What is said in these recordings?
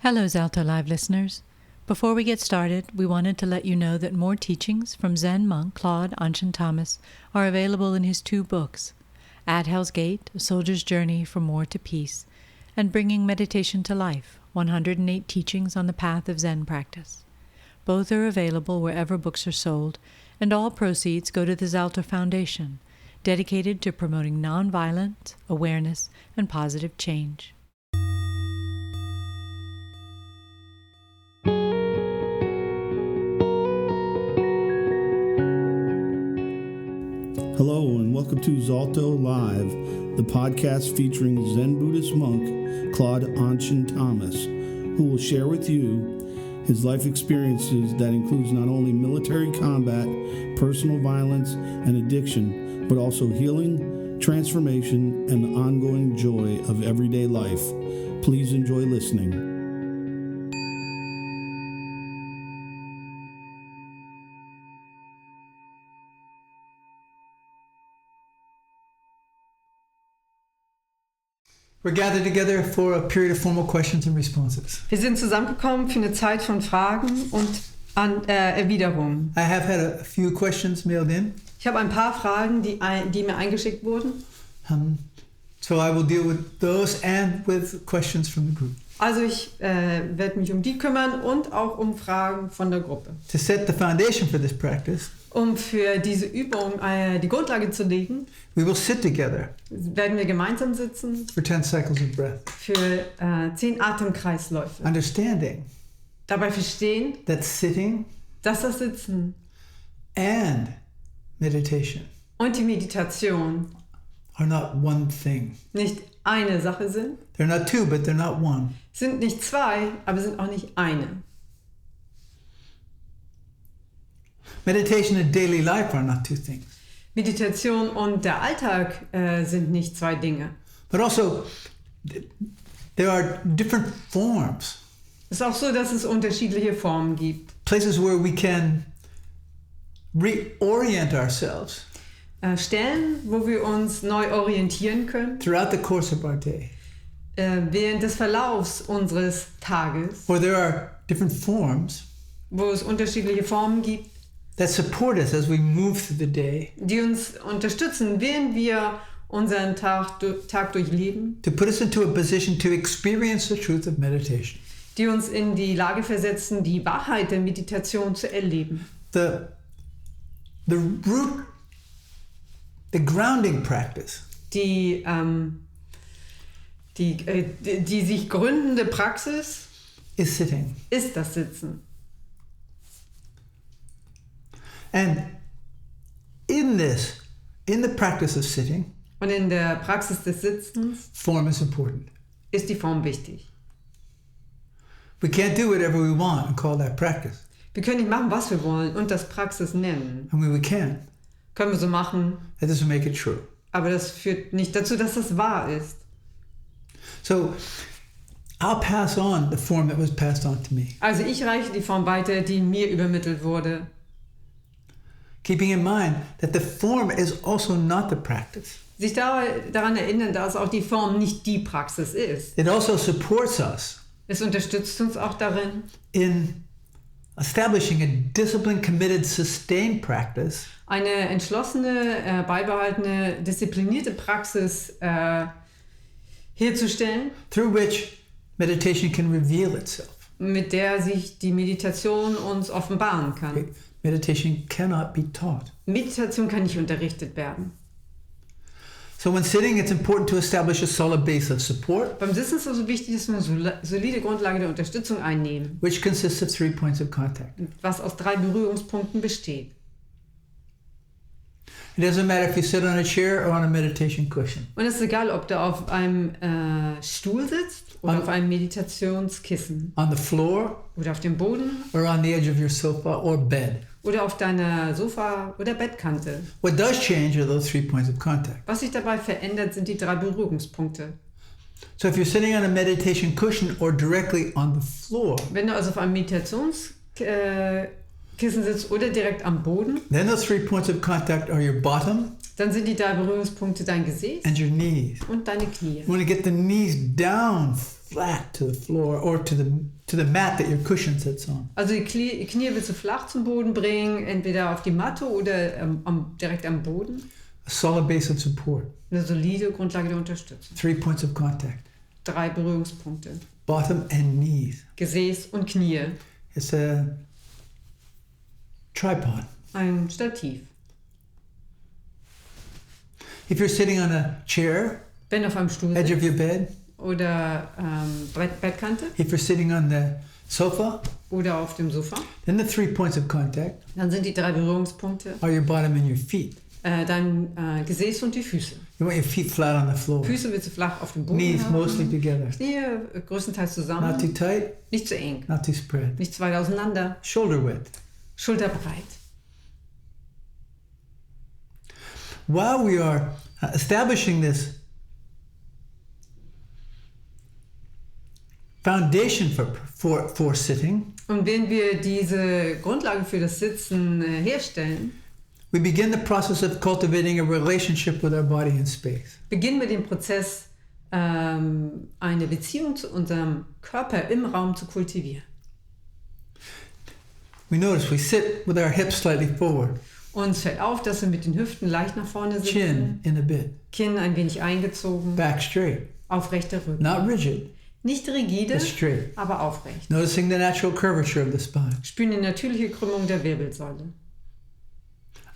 Hello, Zaltho Live listeners. Before we get started, we wanted to let you know that more teachings from Zen monk Claude AnShin Thomas are available in his 2 books, At Hell's Gate, A Soldier's Journey from War to Peace, and Bringing Meditation to Life, 108 Teachings on the Path of Zen Practice. Both are available wherever books are sold, and all proceeds go to the Zaltho Foundation, dedicated to promoting nonviolence, awareness, and positive change. Hello and welcome to Zaltho Live, the podcast featuring Zen Buddhist monk Claude AnShin Thomas, who will share with you his life experiences that includes not only military combat, personal violence, and addiction, but also healing, transformation, and the ongoing joy of everyday life. Please enjoy listening. We're gathered together for a period of formal questions and responses. Wir sind zusammengekommen für eine Zeit von Fragen und Erwiderungen. I have had a few questions mailed in. Ich habe ein paar Fragen, die mir eingeschickt wurden. So I will deal with those and with questions from the group. Also ich werde mich um die kümmern und auch um Fragen von der Gruppe. To set the foundation for this practice, Um für diese Übung die Grundlage zu legen, we will sit together werden wir gemeinsam sitzen for 10 cycles of breath, für 10 Atemkreisläufe. understanding Dabei verstehen, that sitting dass das Sitzen and meditation und die Meditation are not one thing. nicht eine Sache sind. They're not two, but they're not one. Sind nicht 2, aber sind auch nicht eine. Meditation and daily life are not two things. Meditation und der Alltag sind nicht 2 Dinge. But also, there are different forms. Es ist auch so, dass es unterschiedliche Formen gibt. Places where we can reorient ourselves Stellen, wo wir uns neu orientieren können, throughout the course of our day. während des Verlaufs unseres Tages, Where there are different forms wo es unterschiedliche Formen gibt, that support us as we move through the day, die uns unterstützen, während wir unseren Tag durchleben, to put us into a position to experience the truth of meditation. die uns in die Lage versetzen, die Wahrheit der Meditation zu erleben. The root, the grounding practice Die sich gründende Praxis is sitting. ist das Sitzen. And in the practice of sitting, Und in der Praxis des Sitzens form is important. ist die Form wichtig. We can't do whatever we want and call that practice. Wir können nicht machen, was wir wollen und das Praxis nennen. I mean, we can. Können wir so machen, That doesn't make it true. aber das führt nicht dazu, dass das wahr ist. So I'll pass on the form that was passed on to me. Also ich reiche die Form weiter, die mir übermittelt wurde. Keeping in mind that the form is also not the practice. Sich daran erinnern, dass auch die Form nicht die Praxis ist. It also supports us Es unterstützt uns auch darin, in establishing a disciplined, committed, sustained practice eine entschlossene, beibehaltene, disziplinierte Praxis herzustellen, through which meditation can reveal itself. mit der sich die Meditation uns offenbaren kann. Meditation cannot be taught. Meditation kann nicht unterrichtet werden. So when sitting, it's important to establish a solid base of support, Beim Sitzen ist es also wichtig, dass wir eine solide Grundlage der Unterstützung einnehmen, which consists of 3 points of contact. was aus 3 Berührungspunkten besteht. It doesn't matter if you sit on a chair or on a meditation cushion. Und es ist egal, ob du auf einem Stuhl sitzt oder auf einem Meditationskissen On the floor oder auf dem Boden or on the edge of your sofa or bed. oder auf deiner Sofa- oder Bettkante. What does change are those 3 points of contact. Was sich dabei verändert, sind die 3 Berührungspunkte. So if you're sitting on a meditation cushion or directly on the floor, Wenn du also auf einem Meditationskissen sitzt oder direkt am Boden, then those 3 points of contact are your bottom dann sind die 3 Berührungspunkte dein Gesäß and your knees. und deine Knie. You want to get the knees down flat to the floor or to the mat that your cushion sits on. Also die Knie willst du flach zum Boden bringen, entweder auf die Matte oder direkt am Boden. A solid base of support. Eine solide Grundlage der Unterstützung. 3 points of contact. 3 Berührungspunkte. Bottom and knees. Gesäß und Knie. It's a tripod. Ein Stativ. If you're sitting on a chair, Wenn du auf einem Stuhl edge of sitzt your bed, oder Bettkante if you're sitting on the sofa, oder auf dem Sofa, then the 3 points of contact dann sind die 3 Berührungspunkte are your bottom and your feet. dein Gesäß und die Füße. You want your feet flat on the floor. Füße willst du flach auf dem Boden Knees haben. mostly together. Knie größtenteils zusammen. Not too tight, Nicht zu eng. not too spread. Nicht zu weit auseinander. Shoulder width. Schulterbreit. While we are establishing this foundation for sitting, Und wenn wir diese Grundlage für das Sitzen herstellen, we begin the process of cultivating a relationship with our body in space. beginnen wir den Prozess, eine Beziehung zu unserem Körper im Raum zu kultivieren. We notice we sit with our hips slightly forward, Uns fällt auf, dass wir mit den Hüften leicht nach vorne sitzen, chin in a bit, Kinn ein wenig eingezogen, back straight, aufrechter Rücken. not rigid, Nicht rigide, but straight. aber aufrecht. Noticing the natural curvature of the spine. Spüren die natürliche Krümmung der Wirbelsäule.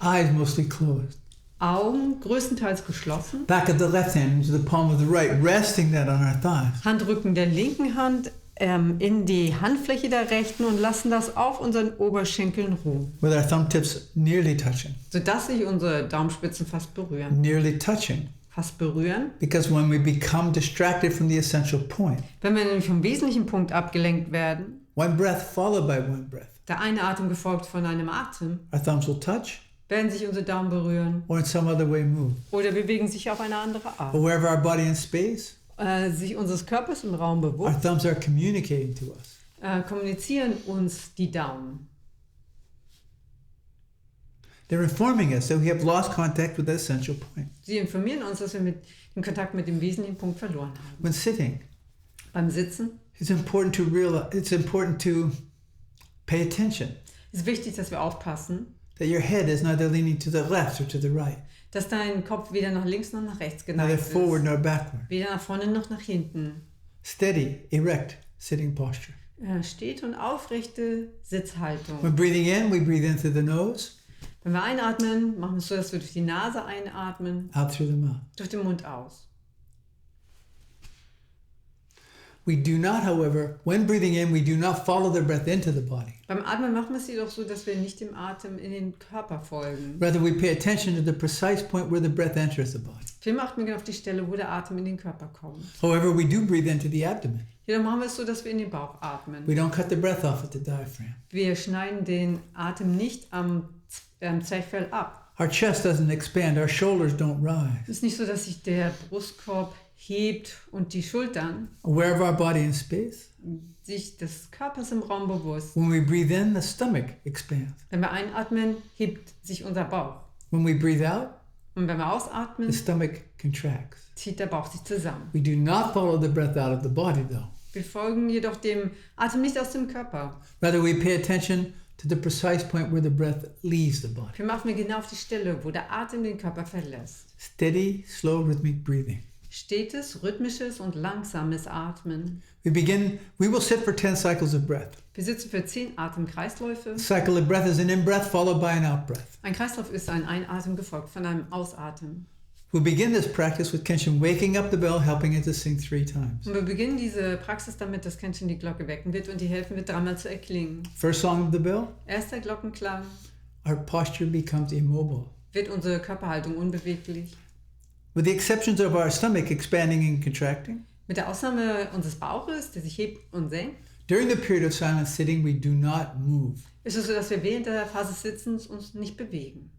Eyes mostly closed. Augen größtenteils geschlossen. Back of the left hand into the palm of the right, resting that on our thighs. Handrücken der linken Hand in die Handfläche der rechten und lassen das auf unseren Oberschenkeln ruhen, With our thumb tips nearly touching. sodass sich unsere Daumenspitzen fast berühren. Nearly touching. Fast berühren. Because when we become distracted from the essential point, Wenn wir nämlich vom wesentlichen Punkt abgelenkt werden, one breath followed by one breath, der eine Atem gefolgt von einem Atem, our thumbs will touch werden sich unsere Daumen berühren or in some other way move. oder bewegen sich auf eine andere Art. But wherever our body in space, Sich unseres Körpers im Raum our bewusst, thumbs are communicating to us. kommunizieren uns die Daumen. They're informing us that we have lost contact with the essential point. Sie informieren uns, dass wir den Kontakt mit dem wesentlichen Punkt verloren haben. When sitting, Beim Sitzen it's important to pay attention ist wichtig, dass wir aufpassen, that your head is neither leaning to the left or to the right, dass dein Kopf weder nach links noch nach rechts neither geneigt forward ist. nor backward. Weder nach vorne noch nach hinten. Steady, erect sitting posture. Steht und aufrechte Sitzhaltung. When breathing in, we breathe in through the nose, Wenn wir einatmen, machen wir es so, dass wir durch die Nase einatmen, out through the mouth. durch den Mund aus. We do not, however, when breathing in, we do not follow the breath into the body. Beim Atmen machen wir es jedoch so, dass wir nicht dem Atem in den Körper folgen. Rather, we pay attention to the precise point where the breath enters the body. Wir achten genau auf die Stelle, wo der Atem in den Körper kommt. However, we do breathe into the abdomen. Jedoch machen wir es so, dass wir in den Bauch atmen. We don't cut the breath off at the diaphragm. Wir schneiden den Atem nicht am Zwerchfell ab. Our chest doesn't expand, our shoulders don't rise. Es ist nicht so, dass sich der Brustkorb hebt und die Schultern, Aware of our body in space, sich des Körpers im Raum bewusst. when we breathe in, the stomach expands. Wenn wir einatmen, hebt sich unser Bauch. When we breathe out, Und wenn wir the ausatmen, stomach contracts. zieht der Bauch sich zusammen. We do not follow the breath out of the body, though. Wir folgen jedoch dem Atem nicht aus dem Körper. Rather, we pay attention to the precise point where the breath leaves the body. Wir machen genau auf die Stelle, wo der Atem den Körper verlässt. Steady, slow, rhythmic breathing. Stetes, rhythmisches und langsames Atmen. We will sit for 10 cycles of breath. Wir sitzen für 10 Atemkreisläufe. A cycle of breath is an in-breath followed by an out-breath. Ein Kreislauf ist ein Einatmen gefolgt von einem Ausatmen. We'll begin this practice with Kenshin waking up the bell, helping it to sing 3 times. Und wir beginnen diese Praxis damit, dass Kenshin die Glocke wecken wird und die helfen wird, 3-mal zu erklingen. First song of the bell, Erster Glockenklang our posture becomes immobile. wird unsere Körperhaltung unbeweglich. With the exceptions of our stomach expanding and contracting, Mit der Ausnahme unseres Bauches, der sich hebt und senkt, during the period of silent sitting, we do not move. ist es so, dass wir während der Phase des Sitzens uns nicht bewegen.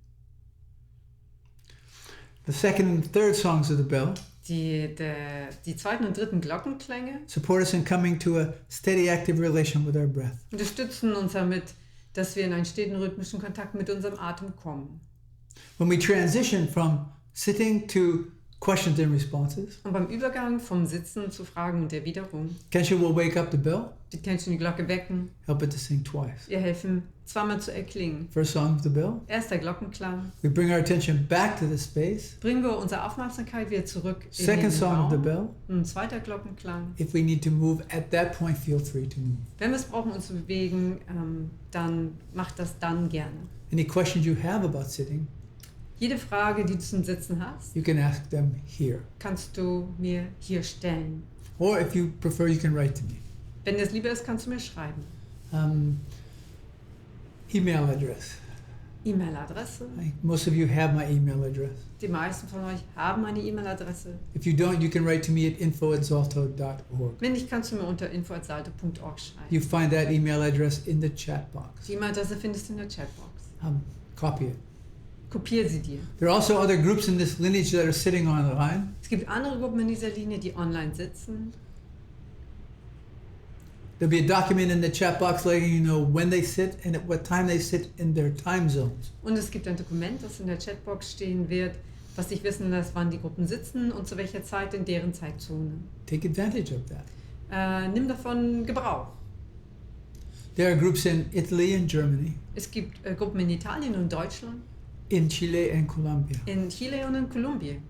The second and third songs of the bell Die zweiten und dritten Glockenklänge support us in coming to a steady, active relation with our breath. unterstützen uns damit, dass wir in einen steten rhythmischen Kontakt mit unserem Atem kommen. When we transition from sitting to questions and responses. Und beim Übergang vom Sitzen zu Fragen und Erwiderung, Kenshin will wake up the bell, die Kenshin die Glocke wecken, help it to sing twice. ihr helfen, zweimal zu erklingen. First song of the bell, Erster Glockenklang. we bring our attention back to the space. Bringen wir unsere Aufmerksamkeit wieder zurück in Second den song of the Raum. bell, Ein zweiter Glockenklang. if we need to move at that point, feel free to move. Wenn wir es brauchen, uns zu bewegen, dann macht das dann gerne. Any questions you have about sitting, Jede Frage, die du zum Sitzen hast, you can ask them here. kannst du mir hier stellen. Or if you prefer, you can write to me. Wenn dir es lieber ist, kannst du mir schreiben. Email address. E-Mail-Adresse. Most of you have my email address. Die meisten von euch haben eine E-Mail-Adresse. If you don't, you can write to me at info@zaltho.org. Wenn nicht, kannst du mir unter info@zaltho.org schreiben. You find that email address in the chat box. Die E-Mail-Adresse findest du in der Chatbox. Copy it. Kopiere sie dir. There are also other groups in this lineage that are sitting online. Es gibt andere Gruppen in dieser Linie, die online sitzen. There'll be a document in the chat box letting you know when they sit and at what time they sit in their time zones. Und es gibt ein Dokument, das in der Chatbox stehen wird, was dich wissen lässt, wann die Gruppen sitzen und zu welcher Zeit in deren Zeitzone. Take advantage of that. Nimm davon Gebrauch. There are groups in Italy and Germany, Es gibt Gruppen in Italien und Deutschland, in Chile and Colombia. in Chile und in Kolumbien.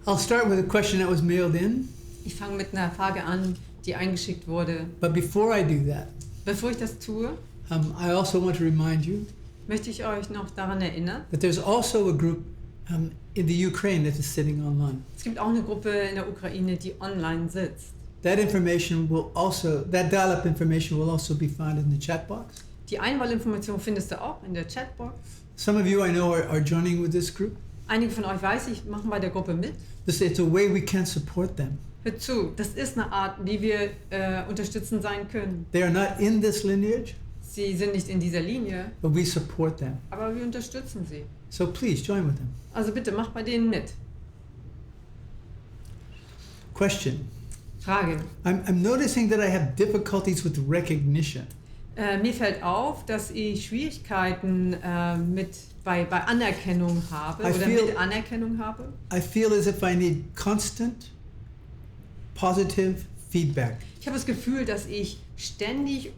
I'll start with a question that was mailed in, Ich fange mit einer Frage an, die eingeschickt wurde. but before I do that, Bevor ich das tue, I also want to remind you möchte ich euch noch daran erinnern, that there's also a group in the Ukraine that is sitting online. es gibt auch eine Gruppe in der Ukraine, die online sitzt. That dial-up information will also be found in the chat box. Die Einwahlinformation findest du auch in der Chatbox. Some of you I know are joining with this group. Einige von euch weiß ich, machen bei der Gruppe mit. It's a way we can support them. Hört zu, das ist eine Art, wie wir unterstützend sein können. They are not in this lineage, Sie sind nicht in dieser Linie, but we support them. aber wir unterstützen sie. So please join with them. Also bitte, macht bei denen mit. Question. Frage. I'm noticing that I have difficulties with recognition. Mir fällt auf, dass ich Schwierigkeiten bei Anerkennung habe mit Anerkennung habe. I feel as if I need constant positive feedback. Ich habe das Gefühl, dass ich ständig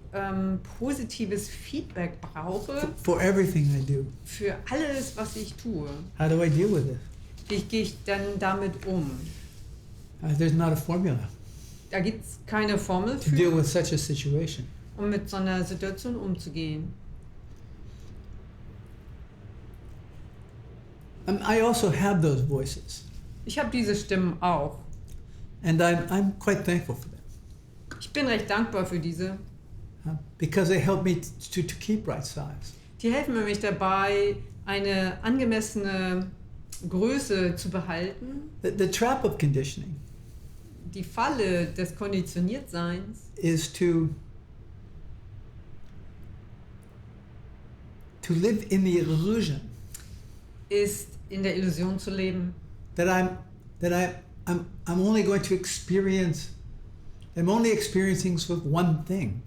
positives Feedback brauche For everything I do. für alles, was ich tue. How do I deal with it? Wie gehe ich dann damit um? There's not a formula Da gibt es keine Formel to deal für, with such a situation. um mit so einer Situation umzugehen. I also have those voices, Ich habe diese Stimmen auch. and I'm quite thankful for them Ich bin recht dankbar für diese. because they help me to keep right size. Die helfen mir dabei, eine angemessene Größe zu behalten. The trap of conditioning Die Falle des Konditioniertseins is to live in the illusion ist, in der Illusion zu leben, that I'm only going to experience. I'm only experiencing with one thing.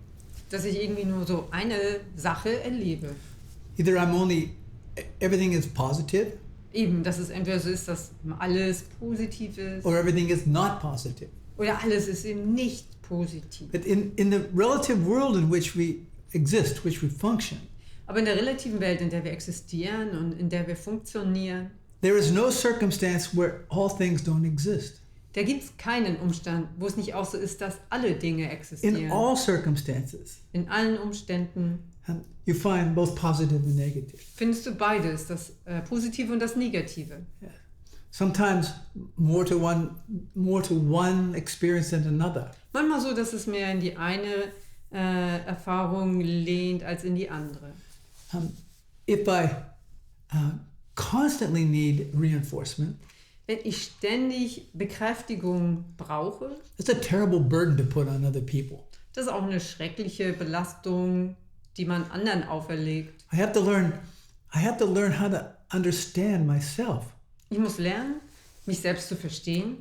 dass ich irgendwie nur so eine Sache erlebe. Either everything is positive, Eben, dass es entweder so ist, dass alles positiv ist or everything is not positive. oder alles ist eben nicht positiv. But in the relative world in which we exist, which we function, Aber in der relativen Welt, in der wir existieren und in der wir funktionieren, there is no circumstance where all things don't exist. da gibt es keinen Umstand, wo es nicht auch so ist, dass alle Dinge existieren. In all circumstances, In allen Umständen you find both positive and negative. findest du beides, das Positive und das Negative. Sometimes more to one experience than another. Manchmal so, dass es mehr in die eine Erfahrung lehnt als in die andere. If I constantly need reinforcement, Wenn ich ständig Bekräftigung brauche, it's a terrible burden to put on other people. das ist auch eine schreckliche Belastung, die man anderen auferlegt. I have to learn how to understand myself Ich muss lernen, mich selbst zu verstehen,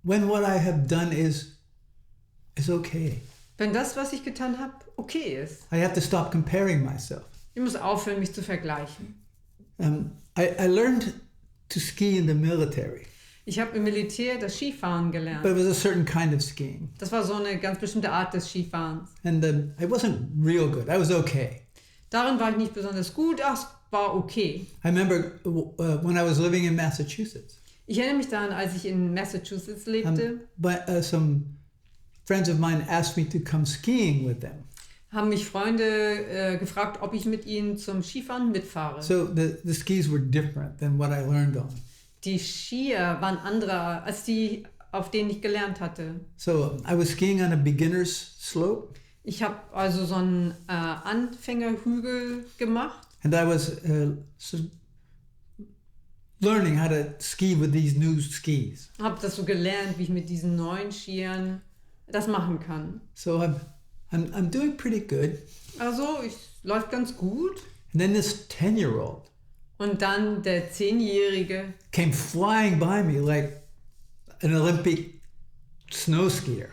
when what I have done is okay. wenn das, was ich getan habe, okay ist. I have to stop comparing myself. Ich muss aufhören, mich zu vergleichen. I learned to ski in the military, Ich habe im Militär das Skifahren gelernt. but it was a certain kind of skiing, Das war so eine ganz bestimmte Art des Skifahrens. and I wasn't real good. I was okay. Darin war ich nicht besonders gut, ach, es war okay. I remember when I was living in Massachusetts, Ich erinnere mich daran, als ich in Massachusetts lebte, some friends of mine asked me to come skiing with them. haben mich Freunde gefragt, ob ich mit ihnen zum Skifahren mitfahre. So the skis were different than what I learned on. Die Skier waren andere als die, auf denen ich gelernt hatte. So I was skiing on a beginner's slope, Ich habe also so einen Anfängerhügel gemacht and I was learning how to ski with these new skis. habe das so gelernt, wie ich mit diesen neuen Skiern das machen kann. So I'm doing pretty good. Also, läuft ganz gut. And then this 10-year-old Und dann der 10-Jährige came flying by me like an Olympic snow skier.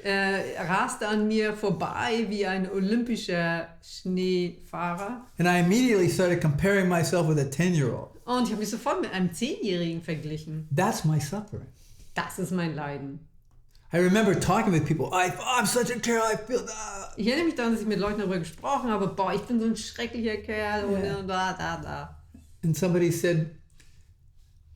raste an mir vorbei wie ein olympischer Schneefahrer. And I immediately started comparing myself with a 10-year-old. Und ich habe mich sofort mit einem 10-Jährigen verglichen. That's my suffering. Das ist mein Leiden. I remember talking with people. I'm such a terrible. I feel. Ich erinnere mich daran, dass ich mit Leuten darüber gesprochen habe. Boah, ich bin so ein schrecklicher Kerl. Yeah. Und da. And somebody said,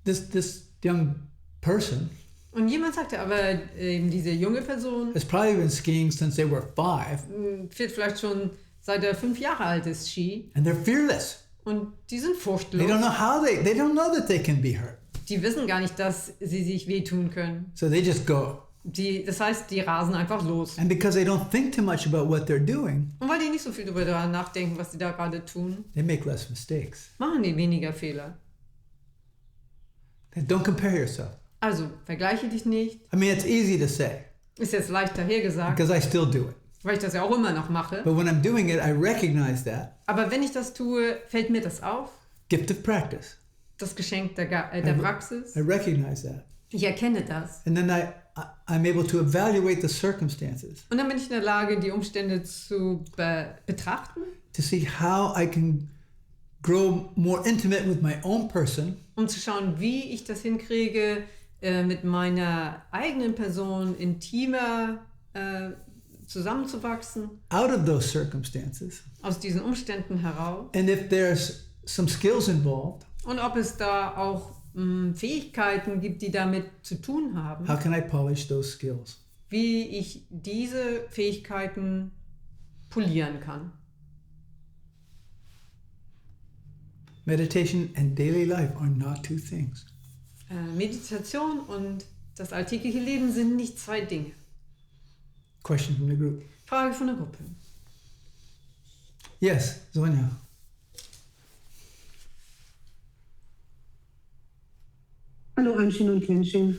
this young person Und jemand sagte aber, eben diese junge Person has probably been skiing since they were 5, fährt vielleicht schon seit er 5 Jahre alt ist Ski. and they're fearless. Und die sind They furchtlos. don't know how they don't know that they can be hurt. Die wissen gar nicht, dass sie sich wehtun können. So they just go. Das heißt, die rasen einfach los. And because they don't think too much about what they're doing, Und weil die nicht so viel darüber nachdenken, was sie da gerade tun, they make less mistakes. machen die weniger Fehler. And don't compare yourself. Also, vergleiche dich nicht. I mean, it's easy to say Ist jetzt leicht dahergesagt, because I still do it. weil ich das ja auch immer noch mache. But when I'm doing it, I recognize that. Aber wenn ich das tue, fällt mir das auf. Gift of practice. Das Geschenk der Praxis. I recognize that. Ich erkenne das. And then I'm able to evaluate the circumstances Und dann bin ich in der Lage, die Umstände zu betrachten, to see how I can grow more intimate with my own person um zu schauen, wie ich das hinkriege, mit meiner eigenen Person intimer zusammenzuwachsen, out of those circumstances. aus diesen Umständen heraus. And if there's some skills involved, Und ob es da auch Fähigkeiten gibt, die damit zu tun haben, how can I polish those skills? wie ich diese Fähigkeiten polieren kann. Meditation and daily life are not two things. Meditation und das alltägliche Leben sind nicht zwei Dinge. Question from the group. Frage von der Gruppe. Yes, Sonja. Hallo Anshin und Kenshin.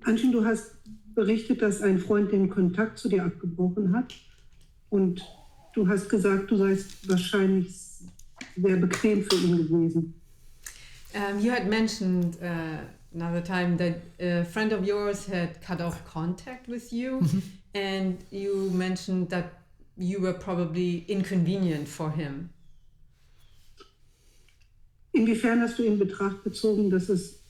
Anshin, du hast berichtet, dass ein Freund den Kontakt zu dir abgebrochen hat und du hast gesagt, du seist wahrscheinlich sehr bequem für ihn gewesen. You had mentioned another time that a friend of yours had cut off contact with you, and you mentioned that you were probably inconvenient for him. Inwiefern hast du in Betracht gezogen, dass es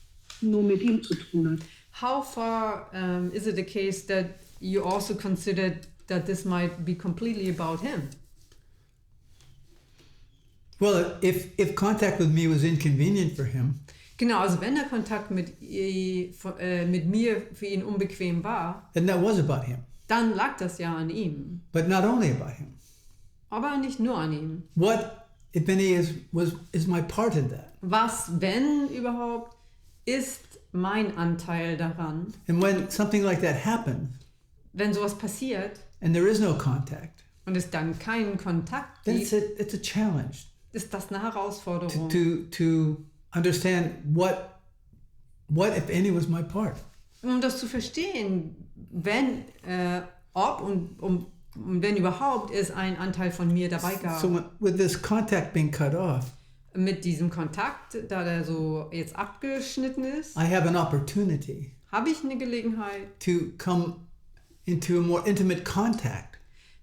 nur mit ihm zu tun hat? How far is it the case that you also considered that this might be completely about him? Well, if contact with me was inconvenient for him, Genau, also wenn der Kontakt mit mir für ihn unbequem war, then that was about him. dann lag das ja an ihm. But not only about him. Aber nicht nur an ihm. What, if any, is my part in that? Was, wenn überhaupt, ist mein Anteil daran? And when something like that happens, Wenn sowas passiert and there is no contact, und es dann keinen Kontakt then gibt, it's a challenge ist das eine Herausforderung. to understand what if any was my part. Um das zu verstehen, wenn, ob und wenn überhaupt es einen Anteil von mir dabei gab. So with this contact being cut off, Mit diesem Kontakt, da der so jetzt abgeschnitten ist, I have an opportunity habe ich eine Gelegenheit, to come into a more intimate contact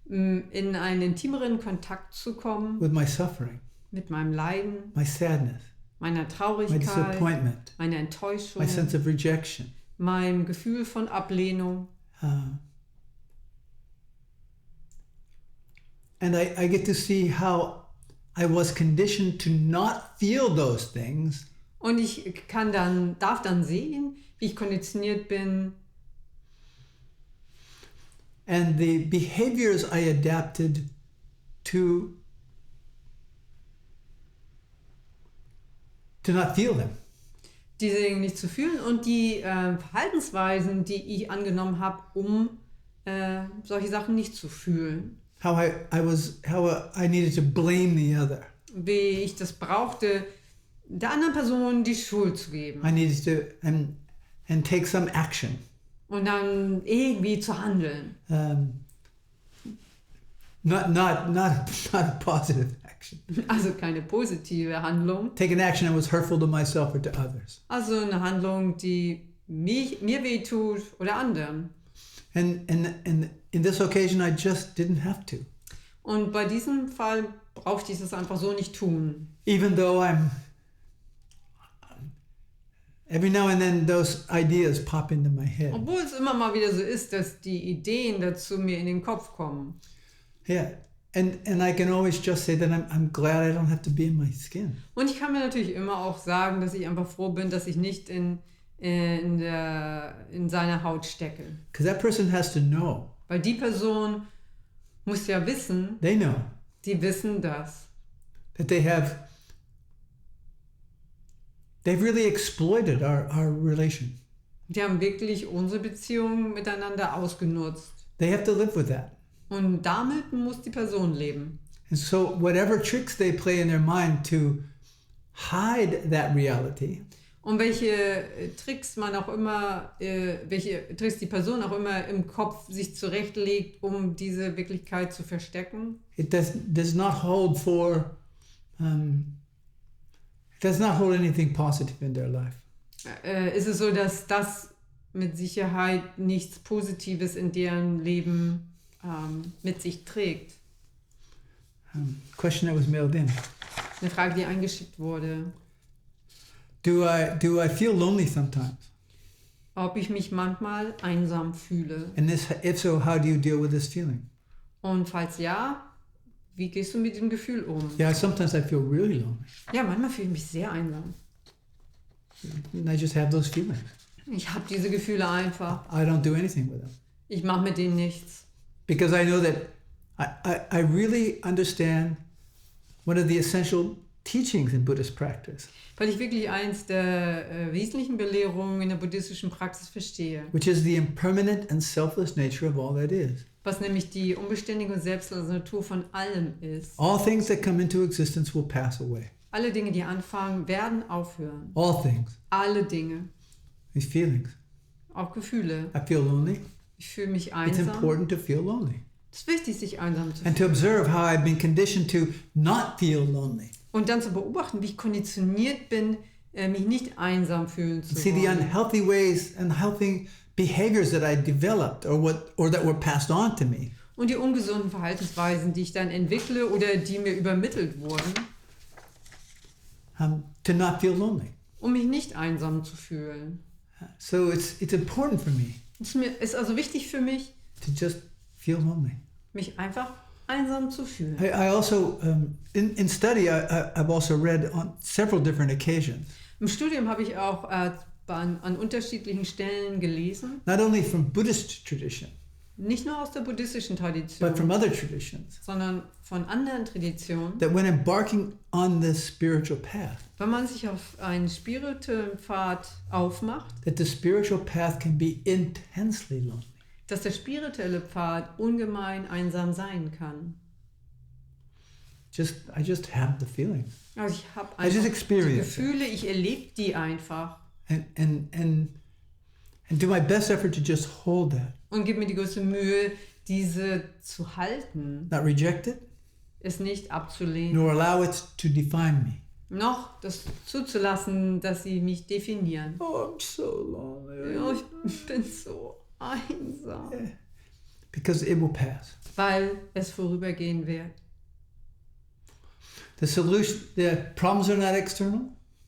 in einen intimeren Kontakt zu kommen with my suffering, mit meinem Leiden, my sadness, meiner my Traurigkeit, disappointment, meiner Enttäuschung, my sense of rejection. meinem Gefühl von Ablehnung. And I get to see how I was conditioned to not feel those things Und ich darf dann sehen, wie ich konditioniert bin, and the behaviors I adapted to not feel them. diese Dinge nicht zu fühlen und die Verhaltensweisen, die ich angenommen habe, um solche Sachen nicht zu fühlen. How I needed to blame the other. Wie ich das brauchte, der anderen Person die Schuld zu geben. I needed to and take some action. Und dann irgendwie zu handeln. Not a positive action. Also keine positive Handlung. Take an action that was hurtful to myself or to others. Also eine Handlung, die mir wehtut oder anderen. And in this occasion, I just didn't have to. Und bei diesem Fall brauchte ich das einfach so nicht tun. Even though every now and then those ideas pop into my head. Obwohl es immer mal wieder so ist, dass die Ideen dazu mir in den Kopf kommen. Yeah, and I can always just say that I'm glad I don't have to be in my skin. Und ich kann mir natürlich immer auch sagen, dass ich einfach froh bin, dass ich nicht in seiner Haut stecke. Because that person has to know. Weil die Person muss ja wissen, They know die wissen das. that they've really exploited our relation. Die haben wirklich unsere Beziehung miteinander ausgenutzt. They have to live with that. Und damit muss die Person leben. And so whatever tricks they play in their mind to hide that reality, Und welche Tricks die Person auch immer im Kopf sich zurechtlegt, um diese Wirklichkeit zu verstecken, it does not hold anything positive in their life. ist es so, dass das mit Sicherheit nichts Positives in deren Leben mit sich trägt. Question that was mailed in. Eine Frage, die eingeschickt wurde. Do I feel lonely sometimes? Ob ich mich manchmal einsam fühle. And if so, how do you deal with this feeling? Und falls ja, wie gehst du mit dem Gefühl um? Yeah, sometimes I feel really lonely. Ja, manchmal fühle ich mich sehr einsam. And I just have those feelings. Ich habe diese Gefühle einfach. I don't do anything with them. Ich mache mit denen nichts. Because I know that I really understand one of the essential teachings in Buddhist practice, Weil ich wirklich eins der wesentlichen Belehrungen in der buddhistischen Praxis verstehe. which is the impermanent and selfless nature of all that is. Was nämlich die unbeständige und selbstlose Natur von allem ist. All things that come into existence will pass away. Alle Dinge, die anfangen, werden aufhören. All things. Alle Dinge. These feelings. Auch Gefühle. I feel lonely. Ich fühle mich It's einsam. important to feel lonely. Es ist wichtig, sich einsam zu And to fühlen. observe how I've been conditioned to not feel lonely. Und dann zu beobachten, wie ich konditioniert bin, mich nicht einsam fühlen zu See the wollen. unhealthy ways and healthy behaviors that I developed or that were passed on to me. Und die ungesunden Verhaltensweisen, die ich dann entwickle oder die mir übermittelt wurden, To not feel lonely. um mich nicht einsam zu fühlen. So it's important for me Es ist also wichtig für mich, to just feel lonely. mich einfach einsam zu fühlen. I also, in study, I've also read on several different occasions, Im Studium habe ich auch an unterschiedlichen Stellen gelesen, not only from Buddhist tradition, nicht nur aus der buddhistischen but from Tradition, other traditions, sondern von anderen Traditionen, that when embarking on this spiritual path, wenn man sich auf einen spirituellen Pfad aufmacht, that the spiritual path can be intensely lonely. dass der spirituelle Pfad ungemein einsam sein kann. I just have the feeling. Also ich habe I just einfach die experience it. Gefühle, ich erlebe die einfach And do my best effort to just hold that, und gebe mir die größte Mühe, diese zu halten, not reject it, es nicht abzulehnen, nor allow it to define me. noch das zuzulassen, dass sie mich definieren. Oh, I'm so lonely. Ja, ich bin so einsam, Because it will pass. weil es vorübergehen wird. The problems are not external.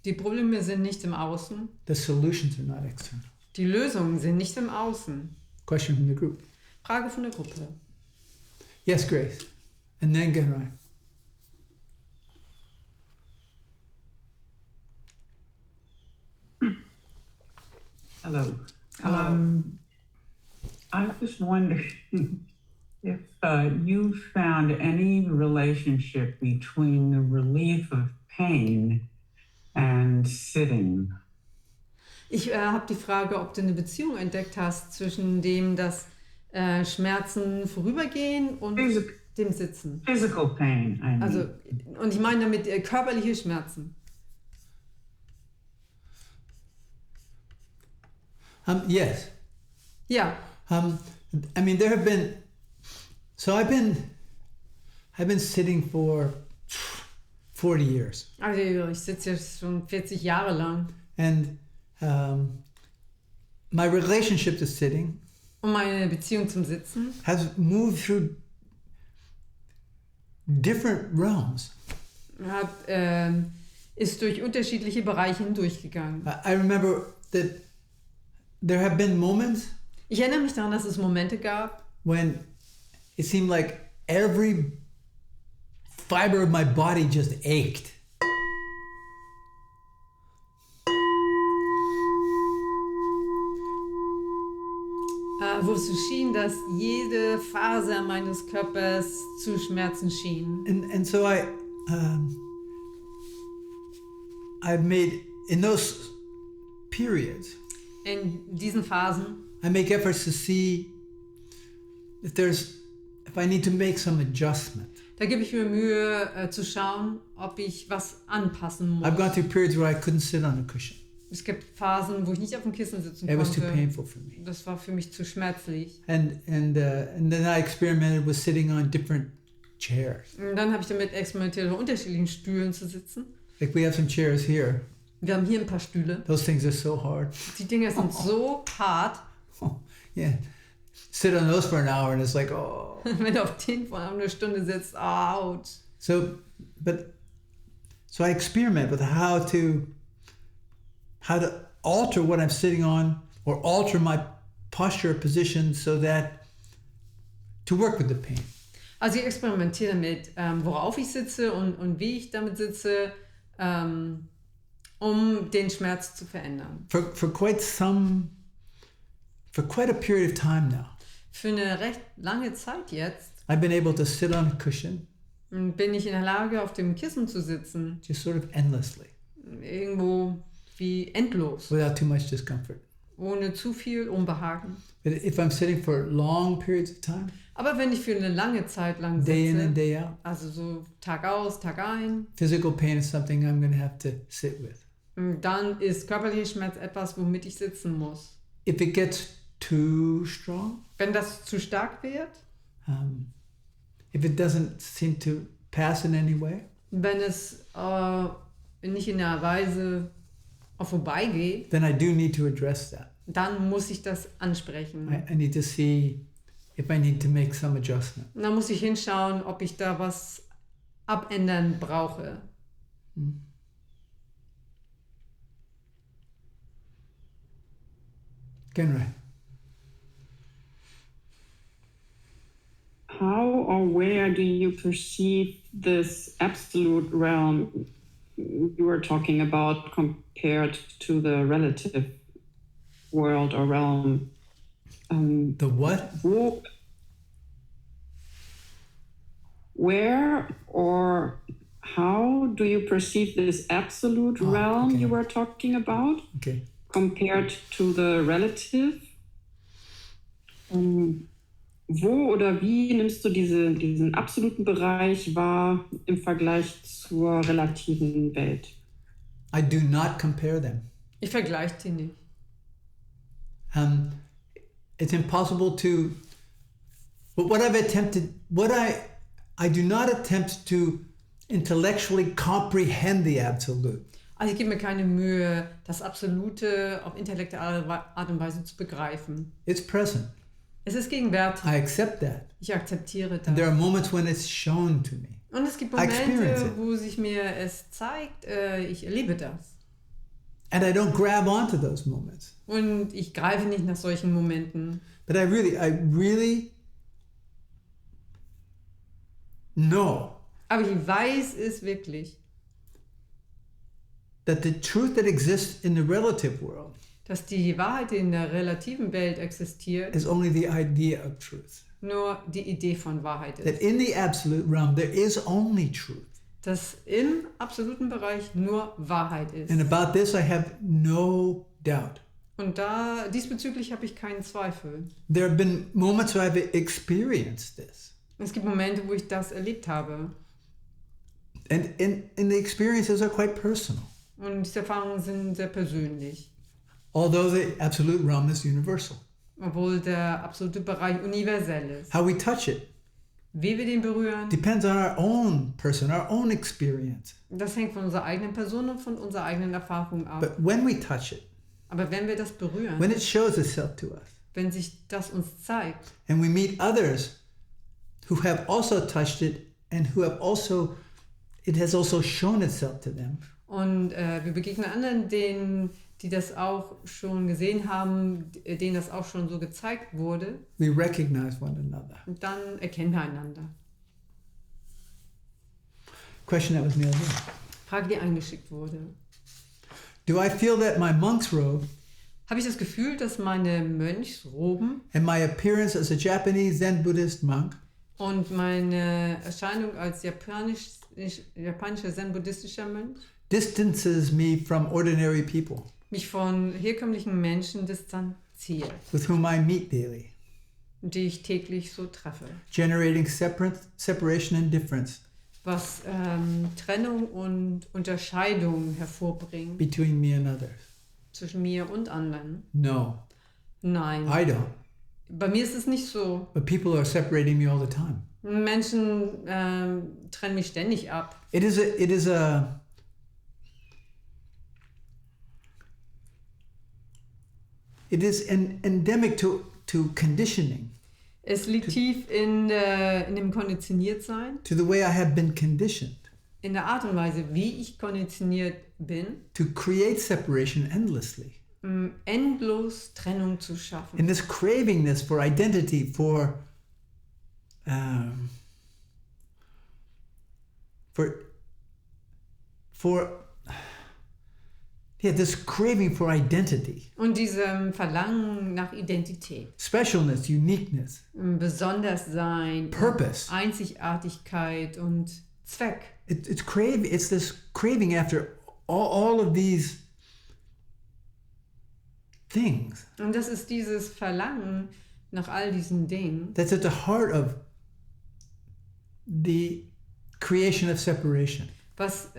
Die Probleme sind nicht im Außen, The solutions are not external. die Lösungen sind nicht im Außen. Question from the group. Frage von der Gruppe. Yes, Grace. And then Genrai. Hello. Hello. I was wondering if you found any relationship between the relief of pain and sitting. Ich habe die Frage, ob du eine Beziehung entdeckt hast zwischen dem, dass Schmerzen vorübergehen und dem Sitzen. Physical pain, I mean. Also, und ich meine damit körperliche Schmerzen. Yes. Ja, I mean, there have been. So I've been sitting for 40 years, also ich sitze jetzt schon 40 Jahre lang and my relationship to sitting und meine Beziehung zum Sitzen has moved through different realms. ist durch unterschiedliche Bereiche hindurchgegangen. I remember that there have been moments Ich erinnere mich daran, dass es Momente gab, when it seemed like every fiber of my body just ached. wo es so schien, dass jede Faser meines Körpers zu schmerzen schien. And so I've made, in those periods, in diesen Phasen I make efforts to see if I need to make some adjustment. da gebe ich mir Mühe zu schauen, ob ich was anpassen muss. I've gone through periods where I couldn't sit on a cushion. Es gibt Phasen, wo ich nicht auf dem Kissen sitzen It was too konnte. painful for me. Das war für mich zu schmerzlich. And then I experimented with sitting on different chairs. Und dann habe ich damit experimentiert, auf unterschiedlichen Stühlen zu sitzen. Like we have some chairs here. Wir haben hier ein paar Stühle. Those things are so hard. Die Dinger sind so hart. Oh, yeah. Sit on those for an hour and it's like, oh. Wenn du auf den vor einer Stunde sitzt, ouch. So I experiment with how to alter what I'm sitting on or alter my posture position so that to work with the pain. Also ich experimentiere damit, worauf ich sitze und wie ich damit sitze, um den Schmerz zu verändern. For quite a period of time now, Für eine recht lange Zeit jetzt I've been able to sit on a cushion bin ich in der Lage, auf dem Kissen zu sitzen, just sort of endlessly irgendwo wie endlos, without too much discomfort. ohne zu viel Unbehagen. But if I'm sitting for long periods of time, Aber wenn ich für eine lange Zeit lang day in and sitze, day out, also so Tag aus, Tag ein, physical pain is something I'm going to have to sit with. dann ist körperlicher Schmerz etwas, womit ich sitzen muss. If it gets too strong, Wenn das zu stark wird, if it doesn't seem to pass in any way, wenn es nicht in einer Weise vorbeigeht, then I do need to address that. dann muss ich das ansprechen. I need to see if I need to make some adjustment. Und dann muss ich hinschauen, ob ich da was abändern brauche. Genrai. How or where do you perceive this absolute realm you were talking about compared to the relative world or realm? The what? Where or how do you perceive this absolute realm okay. you were talking about Okay. compared to the relative? Wo oder wie nimmst du diesen absoluten Bereich wahr im Vergleich zur relativen Welt? I do not compare them. Ich vergleiche die nicht. It's impossible to. But I do not attempt to intellectually comprehend the absolute. Also ich gebe mir keine Mühe, das Absolute auf intellektuelle Art und Weise zu begreifen. It's present. Es ist gegenwärtig. I accept that. Ich akzeptiere das. And there are moments when it's shown to me. Und es gibt I experience Momente, it. wo sich mir es zeigt, ich erlebe das. And I don't grab onto those moments. Und ich greife nicht nach solchen Momenten. But I really know Aber ich weiß es wirklich, that the truth that exists in the relative world dass die Wahrheit, die in der relativen Welt existiert, is only the idea of truth. nur die Idee von Wahrheit That ist. in the absolute realm there is only truth. Dass im absoluten Bereich nur Wahrheit ist. And about this I have no doubt. Und diesbezüglich habe ich keinen Zweifel. There have been moments where I've experienced this. Es gibt Momente, wo ich das erlebt habe. And the experiences are quite personal. Und diese Erfahrungen sind sehr persönlich. Although the absolute realm is universal. Obwohl der absolute Bereich universell ist. How we touch it Wie wir den berühren, depends on our own person, our own experience. das hängt von unserer eigenen Person und von unserer eigenen Erfahrung ab. But when we touch it, Aber wenn wir das berühren, when it shows itself to us, wenn sich das uns zeigt and we meet others who have also touched it and who have also, it has also shown itself to them, und wir begegnen anderen, die das auch schon gesehen haben, denen das auch schon so gezeigt wurde, we recognize one another. und dann erkennen wir einander. Question that was nailed in. Frage, die eingeschickt wurde. Do I feel that my monk's robe Habe ich das Gefühl, dass meine Mönchsroben and my appearance as a Japanese Zen Buddhist monk und meine Erscheinung als japanischer Zen-buddhistischer Mönch distances me from ordinary people? mich von herkömmlichen Menschen distanziert, with whom I meet daily, die ich täglich so treffe. generating separation and difference Was Trennung und Unterscheidung hervorbringt between me and others. zwischen mir und anderen. No, Nein, I don't. bei mir ist es nicht so. But people are separating me all the time. Menschen trennen mich ständig ab. It is endemic to conditioning, Es liegt tief in dem Konditioniertsein, to the way I have been conditioned in der Art und Weise, wie ich konditioniert bin, to create separation endlessly. endlos Trennung zu schaffen. In this cravingness for identity, for this craving for identity, Und diesem Verlangen nach Identität, specialness, uniqueness, Besonderssein, purpose. Einzigartigkeit und Zweck. It's this craving after all of these things Und das ist dieses Verlangen nach all diesen Dingen, that's at the heart of the creation of separation. was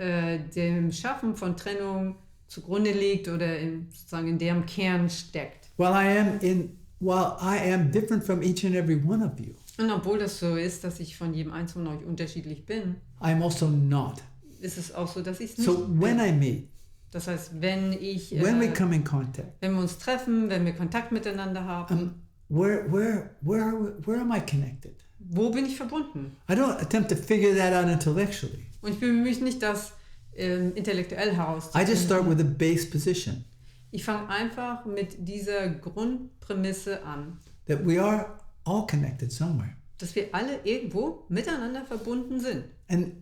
dem Schaffen von Trennung zugrunde liegt oder sozusagen in deren Kern steckt. While I am different from each and every one of you, Und obwohl das so ist, dass ich von jedem Einzelnen von euch unterschiedlich bin, I am also not. ist es auch so, dass ich es nicht So when bin. I meet, Das heißt, wenn when we come in contact, wir uns treffen, wenn wir Kontakt miteinander haben, where am I connected? wo bin ich verbunden? I don't attempt to figure that out intellectually. Und ich bemühe mich nicht, das intellektuell I just start herauszufinden. with a base position Ich fange einfach mit dieser Grundprämisse an, that we are all connected somewhere. dass wir alle irgendwo miteinander verbunden sind. And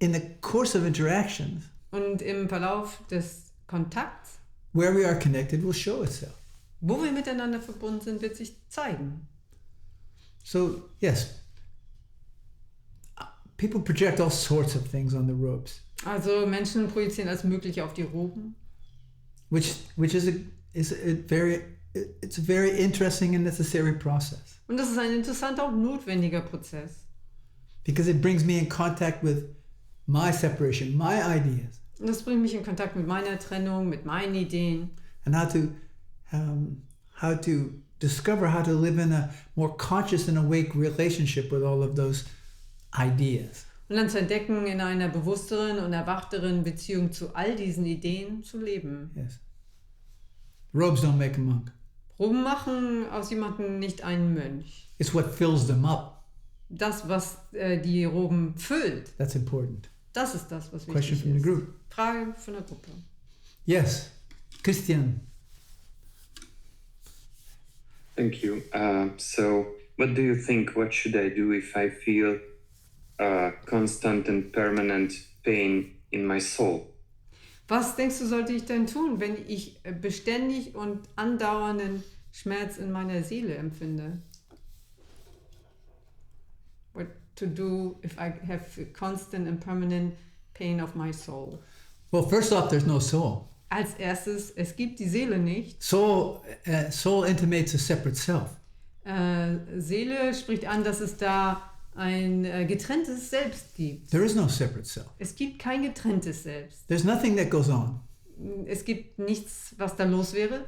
in the course of interactions, Und im Verlauf des Kontakts, where we are connected will show itself. wo wir miteinander verbunden sind, wird sich zeigen. So, yes, people project all sorts of things on the robes, Also Menschen projizieren alles Mögliche auf die Roben. which is a very interesting and necessary process Und das ist ein interessanter und notwendiger Prozess. because it brings me in contact with my separation, my ideas, Und das bringt mich in Kontakt mit meiner Trennung, mit meinen Ideen and how to discover how to live in a more conscious and awake relationship with all of those ideas. und dann zu entdecken, in einer bewussteren und erwachteren Beziehung zu all diesen Ideen zu leben. Yes, robes don't make a monk. Roben machen aus jemandem nicht einen Mönch. It's what fills them up Das, was die Roben füllt, that's important. das ist das, was Question wichtig from the ist. group. Frage von der Gruppe. Yes, Christian. Thank you. So, what do you think? What should I do if I feel constant and permanent pain in my soul? Was denkst du, sollte ich denn tun, wenn ich beständig und andauernden Schmerz in meiner Seele empfinde? What to do if I have constant and permanent pain of my soul? Well, first off, there's no soul. Als erstes, es gibt die Seele nicht. Soul intimates a separate self. Seele spricht an, dass es da ein getrenntes Selbst gibt. There is no separate self. Es gibt kein getrenntes Selbst. There's nothing that goes on. Es gibt nichts, was da los wäre.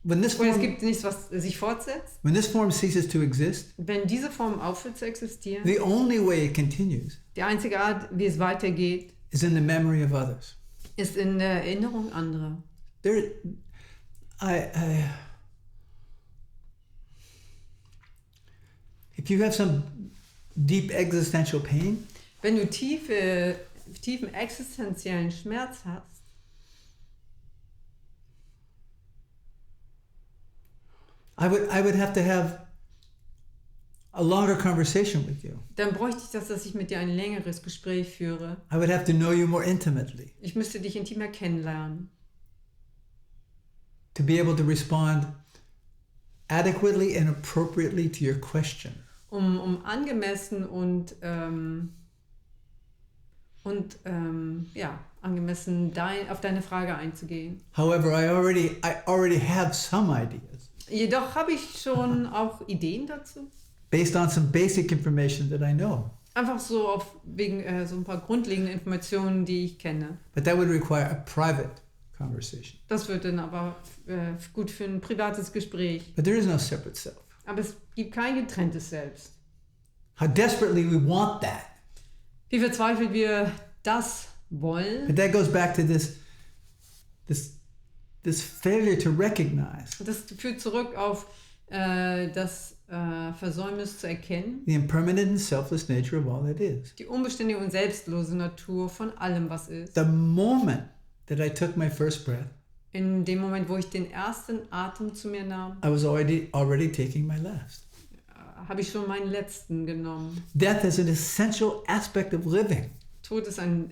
When this Oder es form, gibt nichts, was sich fortsetzt. when this form ceases to exist, Wenn diese Form aufhört zu existieren, the only way it continues die einzige Art, wie es weitergeht, is in the memory of others. ist in der Erinnerung anderer. There, if you have some deep existential pain, Wenn du tiefen existenziellen Schmerz hast, I would have to have a longer conversation with you. dann bräuchte ich das, dass ich mit dir ein längeres Gespräch führe. I would have to know you more intimately Ich müsste dich intimer kennenlernen, to be able to respond adequately and appropriately to your question. um angemessen und angemessen auf deine Frage einzugehen. However, I already have some ideas Jedoch habe ich schon auch Ideen dazu. based on some basic information that I know. Einfach so wegen so ein paar grundlegende Informationen, die ich kenne. But that would require a private conversation. Das wird dann aber gut für ein privates Gespräch. But there is no separate self. Aber es gibt kein getrenntes Selbst. How desperately we want that. Wie verzweifelt wir das wollen. But that goes back to this failure to recognize Das führt zurück auf das Versäumnis zu erkennen. the impermanent and selfless nature of all that is. Die unbeständige und selbstlose Natur von allem, was ist. The moment that I took my first breath, In dem Moment, wo ich den ersten Atem zu mir nahm, I was already taking my last. habe ich schon meinen letzten genommen. Death is an essential aspect of living. Tod ist ein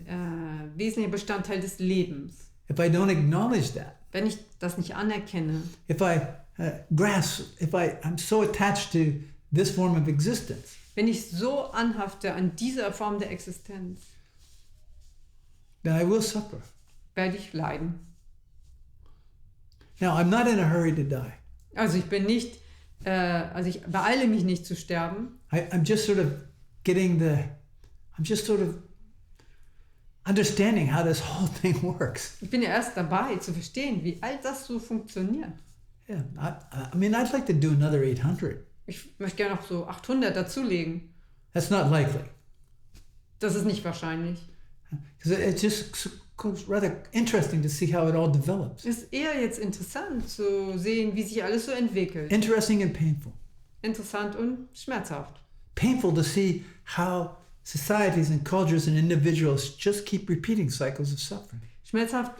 wesentlicher Bestandteil des Lebens. If I don't acknowledge that, Wenn ich das nicht anerkenne, if I I'm so attached to this form of existence, wenn ich so anhafte an dieser Form der Existenz, then I will suffer. werde ich leiden. Now, I'm not in a hurry to die. Also ich beeile mich nicht zu sterben. I'm just sort of understanding how this whole thing works. Ich bin ja erst dabei zu verstehen, wie all das so funktioniert. Yeah, I mean, I'd like to do another 800. Ich möchte gerne noch so 800 dazulegen. That's not likely. Das ist nicht wahrscheinlich. Because it's just rather interesting to see how it all develops. Es ist eher jetzt interessant zu sehen, wie sich alles so entwickelt. Interesting and painful. Interessant und schmerzhaft. Painful to see how societies and cultures and individuals just keep repeating cycles of suffering. Schmerzhaft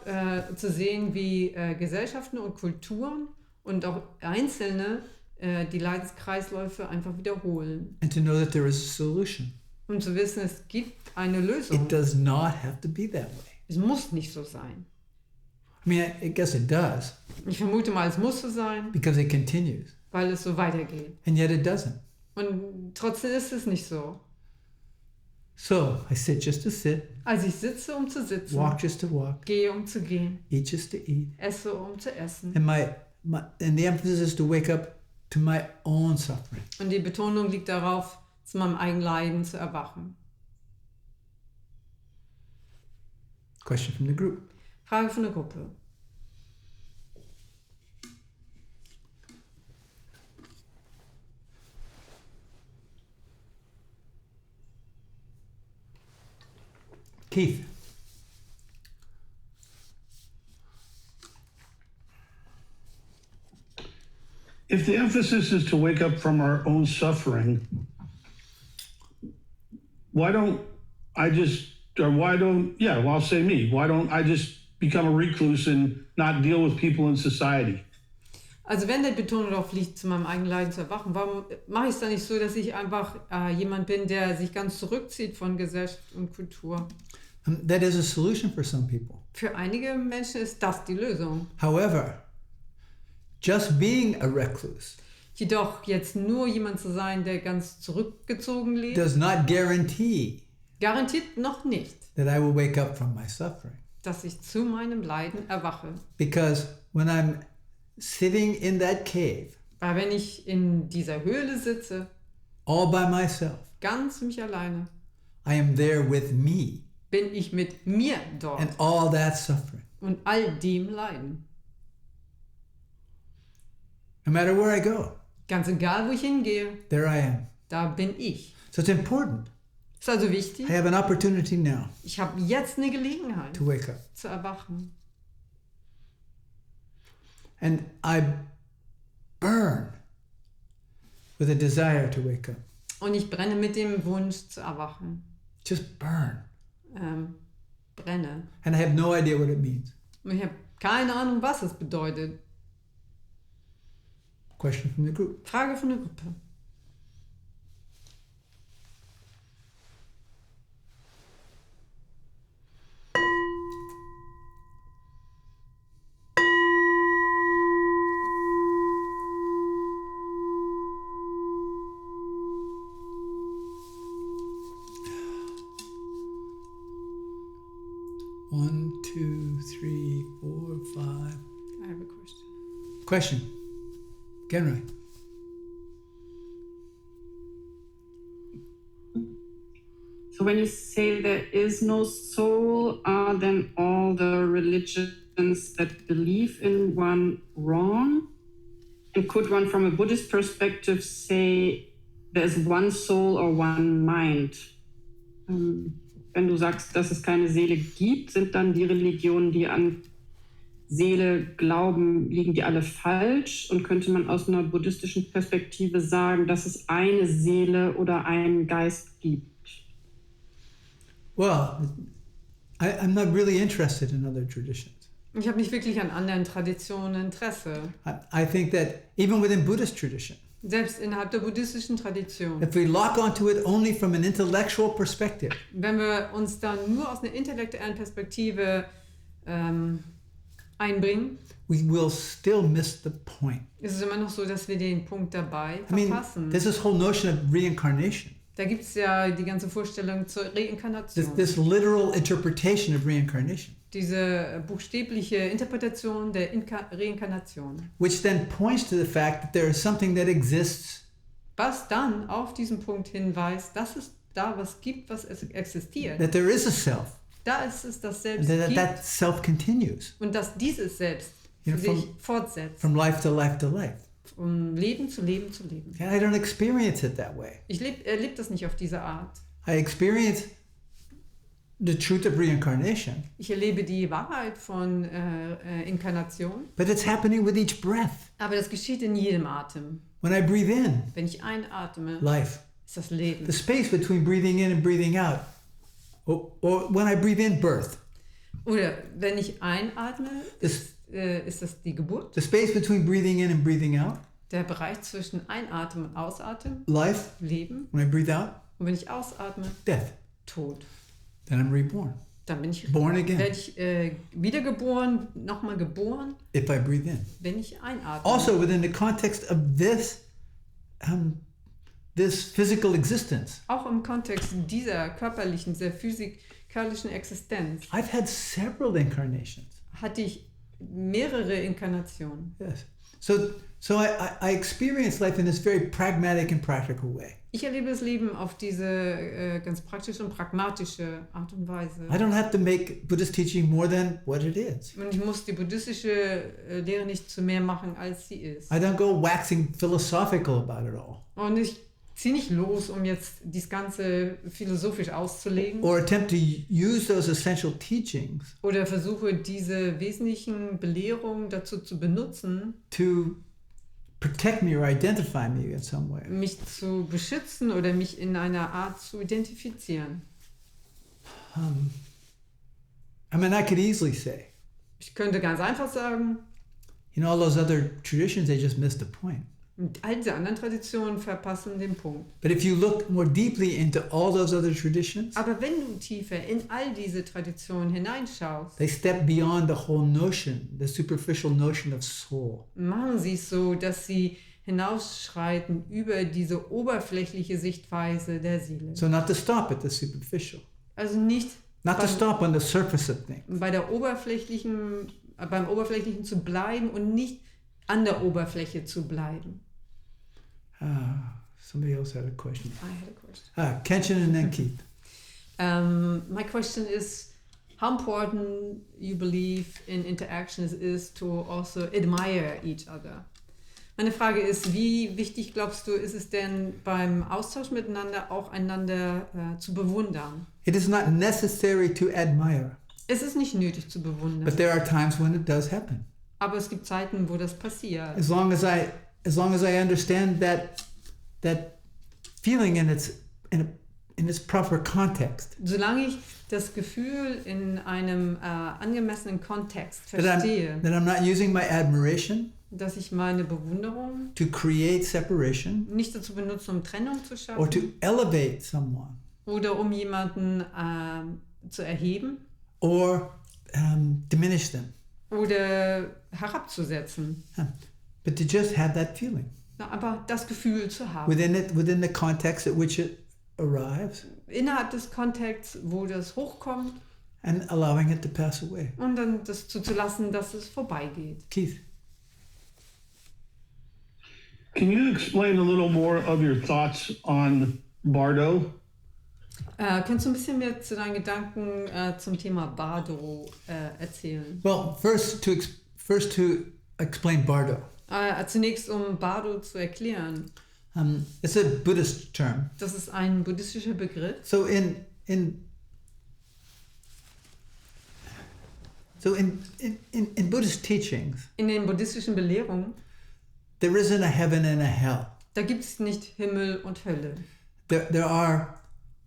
zu sehen, wie Gesellschaften und Kulturen und auch Einzelne die Leidenskreisläufe einfach wiederholen. And to know that there is a solution. Und zu wissen, es gibt eine Lösung. It does not have to be that way. Es muss nicht so sein. I mean, I guess it does, Ich vermute mal, es muss so sein, because it continues. weil es so weitergeht. And yet it doesn't. Und trotzdem ist es nicht so. So I sit just to sit, Also ich sitze, um zu sitzen, walk just to walk, gehe, um zu gehen, eat just to eat. esse, um zu essen. And the emphasis is to wake up to my own suffering. Und die Betonung liegt darauf, zu meinem eigenen Leiden zu erwachen. Question from the group. Frage von der Gruppe. Keith. If the emphasis is to wake up from our own suffering, why don't I just become a recluse and not deal with people in society? Also wenn der Betonung darauf liegt, zu meinem eigenen Leiden zu erwachen, warum mache ich es dann nicht so, dass ich einfach jemand bin, der sich ganz zurückzieht von Gesellschaft und Kultur? That is a solution for some people. Für einige Menschen ist das die Lösung. However, just being a recluse Jedoch jetzt nur jemand zu sein, der ganz zurückgezogen lebt, does not guarantee garantiert noch nicht, that I will wake up from my suffering. dass ich zu meinem Leiden erwache. Because when I'm sitting in that cave, Weil wenn ich in dieser Höhle sitze, all by myself, ganz für mich alleine, I am there with me bin ich mit mir dort and all that suffering. und all dem Leiden. No matter where I go, Ganz egal, wo ich hingehe, there I am. da bin ich. So it's important. Ist also wichtig, I have an opportunity now ich habe jetzt eine Gelegenheit to wake up. zu erwachen. And I burn with a desire to wake up. Und ich brenne mit dem Wunsch zu erwachen. Just burn. Brenne. And I have no idea what it means. Und ich habe keine Ahnung, was es bedeutet. Question from the group. Frage von der Gruppe. One, 2, 3, 4, 5. I have a question. Question. Genrai. So when you say there is no soul, are then all the religions that believe in one wrong? And could one, from a Buddhist perspective, say there's one soul or one mind? Wenn du sagst, dass es keine Seele gibt, sind dann die Religionen, die an Seele glauben, liegen die alle falsch? Und könnte man aus einer buddhistischen Perspektive sagen, dass es eine Seele oder einen Geist gibt? Well, I'm not really interested in other traditions. Ich habe nicht wirklich an anderen Traditionen Interesse. I think that even within Buddhist tradition, Selbst innerhalb der buddhistischen Tradition. if we lock onto it only from an intellectual perspective, Wenn wir uns dann nur aus einer intellektuellen Perspektive einbringen, we will still miss the point. ist es immer noch so, dass wir den Punkt dabei I mean, verpassen. there's this whole notion of reincarnation, Da gibt es ja die ganze Vorstellung zur Reinkarnation. this literal interpretation of reincarnation, Diese buchstäbliche Interpretation der Reinkarnation. which then points to the fact that there is something that exists Was dann auf diesen Punkt hinweist, dass es da was gibt, was existiert. that there is a self, Da ist es das and Selbst that gibt that self continues und dass dieses Selbst You know, sich fortsetzt. from life to life to life. Von Leben zu Leben zu Leben. And I don't experience it that way. Ich erlebe das nicht auf diese Art. I experience the truth of reincarnation, Ich erlebe die Wahrheit von Inkarnation, but it's happening with each breath. aber das geschieht in jedem Atem. When I breathe in, Wenn ich einatme, life. ist das Leben. The space between breathing in and breathing out. Or when I breathe in, birth. Oder wenn ich einatme, This, ist das die Geburt. the space between breathing in and breathing out, Der Bereich zwischen Einatmen und Ausatmen, life. Leben. When I breathe out, Und wenn ich ausatme, death. Tod. Then I'm reborn. Dann bin ich, Born again. werde ich wiedergeboren, nochmal geboren, If I breathe in. wenn ich einatme. Also within the context of this physical existence, Auch im Kontext dieser körperlichen, dieser physikalischen Existenz I've had several incarnations. hatte ich mehrere Inkarnationen. Yes. So I experience life in this very pragmatic and practical way. Ich erlebe das Leben auf diese ganz praktische und pragmatische Art und Weise. I don't have to make Buddhist teaching more than what it is. Und ich muss die buddhistische Lehre nicht zu mehr machen, als sie ist. I don't go waxing philosophical about it all. Und ich ziehe nicht los, um jetzt das Ganze philosophisch auszulegen. Or attempt to use those essential teachings Oder versuche diese wesentlichen Belehrungen dazu zu benutzen, to protect me or identify me in some way. mich zu beschützen oder mich in einer Art zu identifizieren. I mean, I could easily say, Ich könnte ganz einfach sagen, you know, all those other traditions, they just missed the point. all diese anderen Traditionen verpassen den Punkt. But if you look more deeply into all those other traditions, Aber wenn du tiefer in all diese Traditionen hineinschaust, they step beyond the whole notion, the superficial notion of soul. machen sie es so, dass sie hinausschreiten über diese oberflächliche Sichtweise der Seele. So not to stop at the superficial, Also nicht not to stop on the surface of things. beim Oberflächlichen zu bleiben und nicht an der Oberfläche zu bleiben. Somebody else had a question. I had a question. Kenshin and then Keith. My question is, how important you believe in interactions is to also admire each other? Meine Frage ist, wie wichtig glaubst du, ist es denn beim Austausch miteinander auch einander zu bewundern? It is not necessary to admire, Es ist nicht nötig zu but bewundern, there are times when it does happen. aber es gibt Zeiten, wo das passiert. As long as I understand that feeling in its proper context, Solange ich das Gefühl in einem angemessenen Kontext that verstehe, I'm not using my admiration dass ich meine Bewunderung to create separation nicht dazu benutze, um Trennung zu or to schaffen elevate someone oder um jemanden zu erheben or diminish them, oder herabzusetzen, but to just have that feeling aber das Gefühl zu haben. within the context at which it arrives, Innerhalb des Kontexts, wo das hochkommt, and allowing it to pass away. Und dann das zuzulassen, dass es vorbeigeht. Keith. Can you explain a little more of your thoughts on Bardo? Kannst du ein bisschen mehr zu deinen Gedanken zum Thema Bardo erzählen? Well, first to explain Bardo. Zunächst, um Bardo zu erklären. It's a Buddhist term. Das ist ein buddhistischer Begriff. So in Buddhist teachings, In den buddhistischen Belehrungen, there isn't a heaven and a hell. da gibt es nicht Himmel und Hölle. There are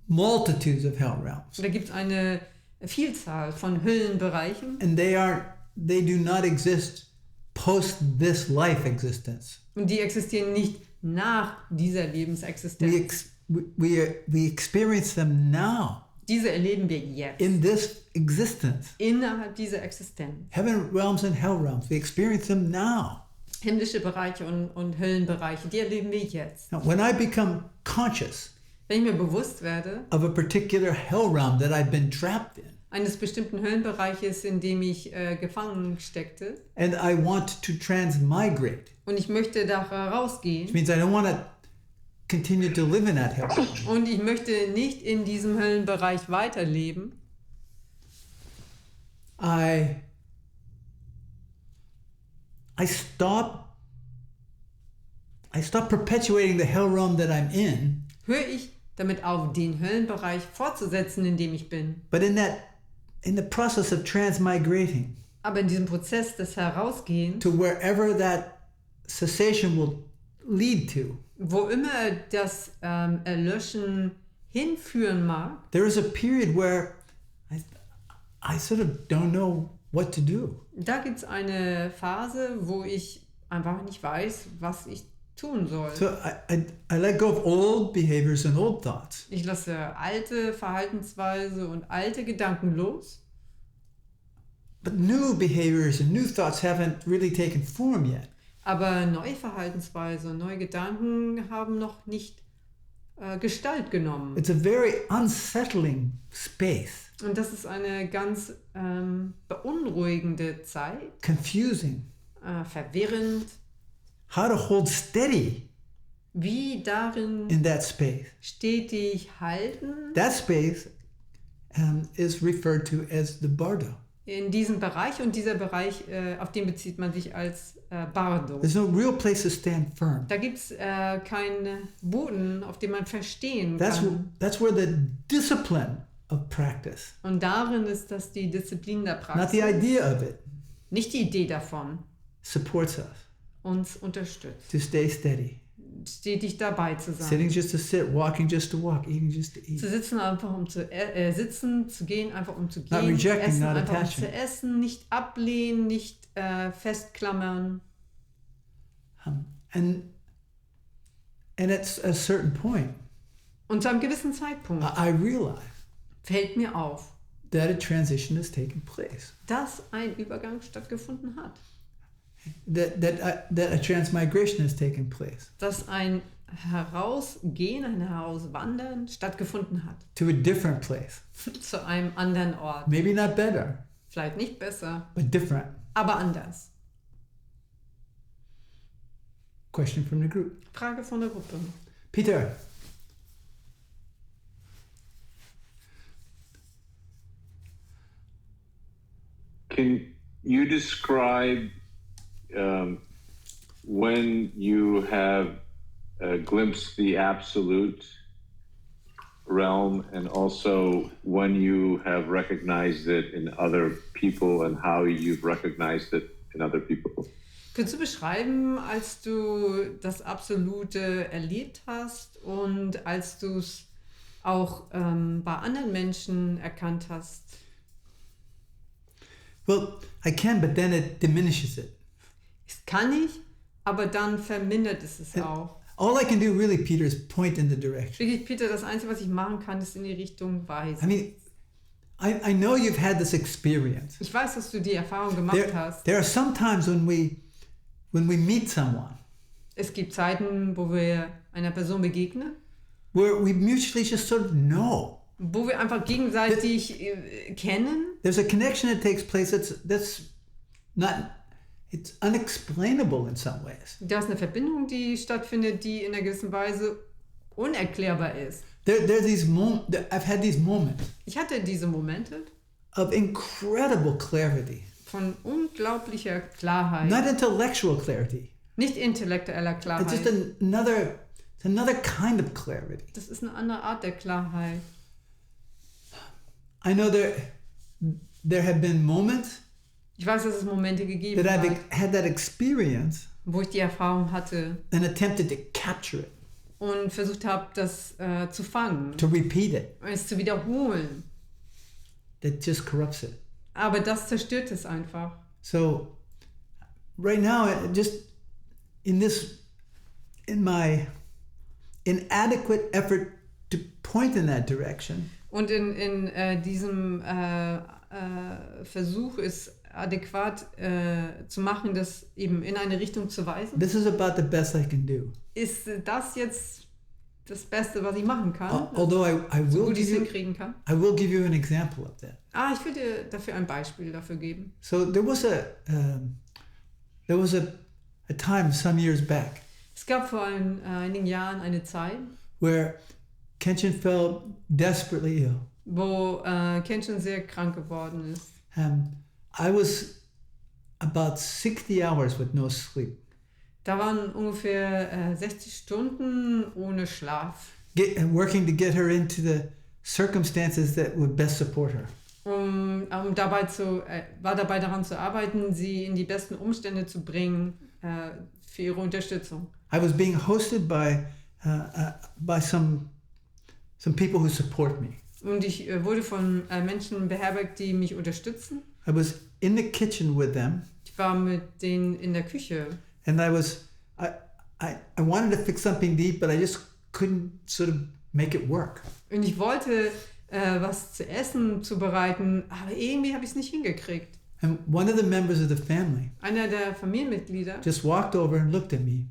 multitudes of hell realms, Da gibt es eine Vielzahl von Höllenbereichen and they do not exist post this life existence. und die existieren nicht nach dieser Lebensexistenz. We experience them now Diese erleben wir jetzt. in this existence. Innerhalb dieser Existenz. Heaven realms and hell realms, we experience them now. Himmlische Bereiche und Höllenbereiche, die erleben wir jetzt. Now, when I become conscious Wenn ich mir bewusst werde, of a particular hell realm that I've been trapped in, eines bestimmten Höllenbereiches, in dem ich gefangen steckte, and I want to transmigrate, und ich möchte da which rausgehen, means I don't want to continue to live in that hell. und ich möchte nicht in diesem Höllenbereich weiterleben, I stop perpetuating the hell realm that I'm in, höre ich damit auf, den Höllenbereich fortzusetzen, in dem ich bin. but in the process of transmigrating Aber in diesem Prozess des Herausgehens, to wherever that cessation will lead to, wo immer das Erlöschen hinführen mag, there is a period where I sort of don't know what to do. da gibt es eine Phase, wo ich einfach nicht weiß, was ich tun soll. So I let go of old behaviors and old thoughts. Ich lasse alte Verhaltensweise und alte Gedanken los, But new behaviors and new thoughts haven't really taken form yet. aber neue Verhaltensweise und neue Gedanken haben noch nicht Gestalt genommen. It's a very unsettling space, Und das ist eine ganz beunruhigende Zeit, confusing. verwirrend, How to hold steady wie darin in that space. stetig halten. That space is referred to as the Bardo. In diesem Bereich, und dieser Bereich, auf den bezieht man sich als Bardo. There's no real place to stand firm. Da gibt es keinen Boden, auf dem man verstehen That's kann. where the discipline of practice, Und darin ist das die Disziplin der not Praxis, the idea of it, nicht die Idee davon, supports us uns unterstützt, to stay steady. stetig dabei zu sein. Sitting just to sit, walking just to walk, eating just to eat. Zu sitzen, einfach um zu sitzen, zu gehen, einfach um zu Not gehen, rejecting, essen, not einfach um attaching. zu essen, nicht ablehnen, nicht festklammern. And at a certain point, Und zu einem gewissen Zeitpunkt I realize fällt mir auf, that a transition has taken place. dass ein Übergang stattgefunden hat. That a transmigration has taken place Dass ein Herausgehen, ein Herauswandern stattgefunden hat. to a different place. Zu einem anderen Ort. Maybe not better, Vielleicht nicht besser, but different. aber anders. Question from the group. Frage von der Gruppe. Peter. Can you describe when you have glimpsed the absolute realm and also when you have recognized it in other people and how you've recognized it in other people? Könntest du beschreiben, als du das Absolute erlebt hast und als du es auch bei anderen Menschen erkannt hast? Well, I can, but then it diminishes it. Das kann ich, aber dann vermindert es auch. All I can do really, Peter, is point in the direction. Wirklich, Peter, das Einzige, was ich machen kann, ist in die Richtung I weisen. mean, I know you've had this experience. Ich weiß, dass du die Erfahrung gemacht hast. There are some times when we meet someone Es gibt Zeiten, wo wir einer Person begegnen, where we mutually just sort of know. wo wir einfach gegenseitig kennen. There's a connection that takes place that's not, it's unexplainable in some ways. Da ist eine Verbindung, die stattfindet, die in einer gewissen Weise unerklärbar ist. I've had these moments Ich hatte diese Momente of incredible clarity. von unglaublicher Klarheit. Not intellectual clarity. Nicht intellektueller It's Klarheit. just another kind of clarity. Das ist eine andere Art der Klarheit. I know there have been moments Ich weiß, dass es Momente gegeben that I've hat, had that experience wo ich die Erfahrung hatte and attempted to capture it, und versucht habe, das zu fangen, to repeat it. es zu wiederholen. That just corrupts it. Aber das zerstört es einfach. So right now, just in my inadequate effort to point in that direction, Und in diesem Versuch, es adäquat zu machen, das eben in eine Richtung zu weisen, this is about the best I can do. ist das jetzt das Beste, was ich machen kann, Although I so will gut ich give es you, hinkriegen kann. I will give you an example of that. Ich will dir dafür ein Beispiel dafür geben. So there was a time some years back Es gab vor einigen Jahren eine Zeit, where Kenshin fell desperately ill. wo Kenshin sehr krank geworden ist. I was about 60 hours with no sleep, Da waren ungefähr 60 Stunden ohne Schlaf, working to get her into the circumstances that would best support her. war dabei daran zu arbeiten, sie in die besten Umstände zu bringen für ihre Unterstützung. I was being hosted by some people who support me. Und ich wurde von Menschen beherbergt, die mich unterstützen. I was in the kitchen with them, Ich war mit denen in der Küche. and I wanted to fix something to eat, but I just couldn't sort of make it work. Und ich wollte was zu essen zubereiten, aber irgendwie habe ich es nicht hingekriegt. And one of the members of the family Einer der Familienmitglieder just walked over and looked at me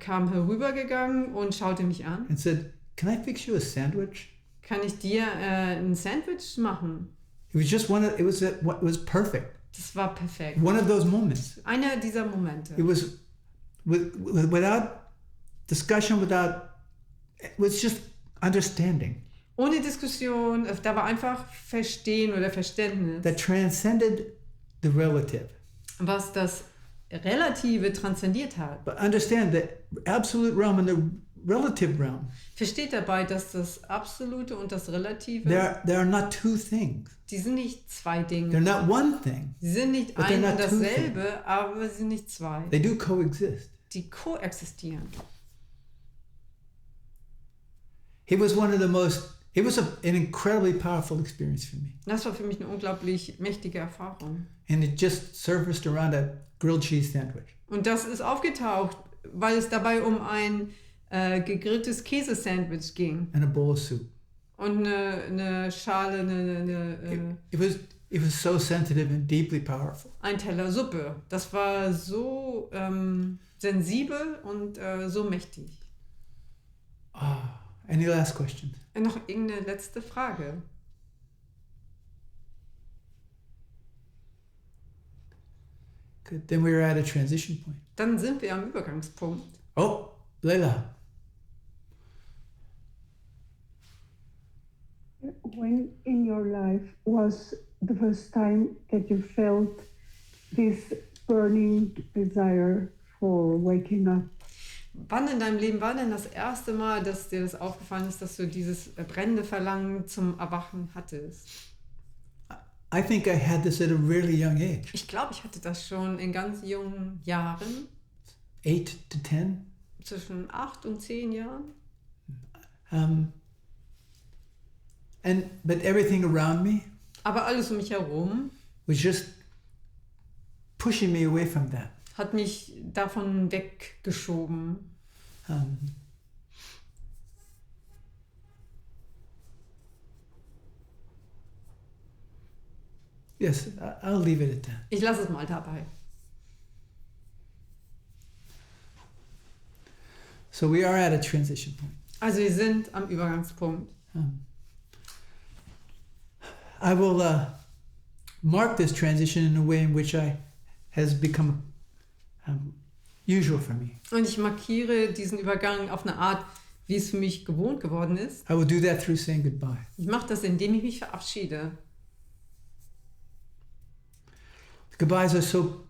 kam herübergegangen und schaute mich an. and said, "Can I fix you a sandwich?" Kann ich dir ein Sandwich machen? It was just it was perfect. Das war perfekt. One of those moments. Einer dieser Momente. It was without discussion, it was just understanding Ohne Diskussion, da war einfach Verstehen oder Verständnis, that transcended the relative. was das Relative transzendiert hat. But understand the absolute realm and the relative realm. Versteht dabei, dass das Absolute und das Relative, There are not two things. die sind nicht zwei Dinge. They're not one thing. Sie sind nicht But they're ein not und two dasselbe, aber sie sind nicht zwei. They do coexist. Die koexistieren. It was an incredibly powerful experience for me. Das war für mich eine unglaublich mächtige Erfahrung. And it just surfaced around a grilled cheese sandwich. Und das ist aufgetaucht, weil es dabei um ein gegrilltes Käsesandwich ging. And a bowl of soup. Und eine Schale, It was so sensitive and deeply powerful. ein Teller Suppe. Das war so sensibel und so mächtig. Any last questions? Noch irgendeine letzte Frage? Good. Then we were at a transition point. Dann sind wir am Übergangspunkt. Oh, Leila. When in your life was the first time that you felt this burning desire for waking up? Wann in deinem Leben war denn das erste Mal, dass dir das aufgefallen ist, dass du dieses brennende Verlangen zum Erwachen hattest? I think I had this at a really young age. Ich glaube, ich hatte das schon in ganz jungen Jahren, 8 to 10. zwischen 8 und 10 Jahren. But everything around me Aber alles um mich herum was just pushing me away from that. hat mich davon weggeschoben. Yes, I'll leave it at that. Ich lasse es mal dabei. So we are at a transition point. Also wir sind am Übergangspunkt. I will mark this transition in a way in which has become usual for me. Und ich markiere diesen Übergang auf eine Art, wie es für mich gewohnt geworden ist. I will do that through saying goodbye. Ich mache das, indem ich mich verabschiede. Goodbyes are so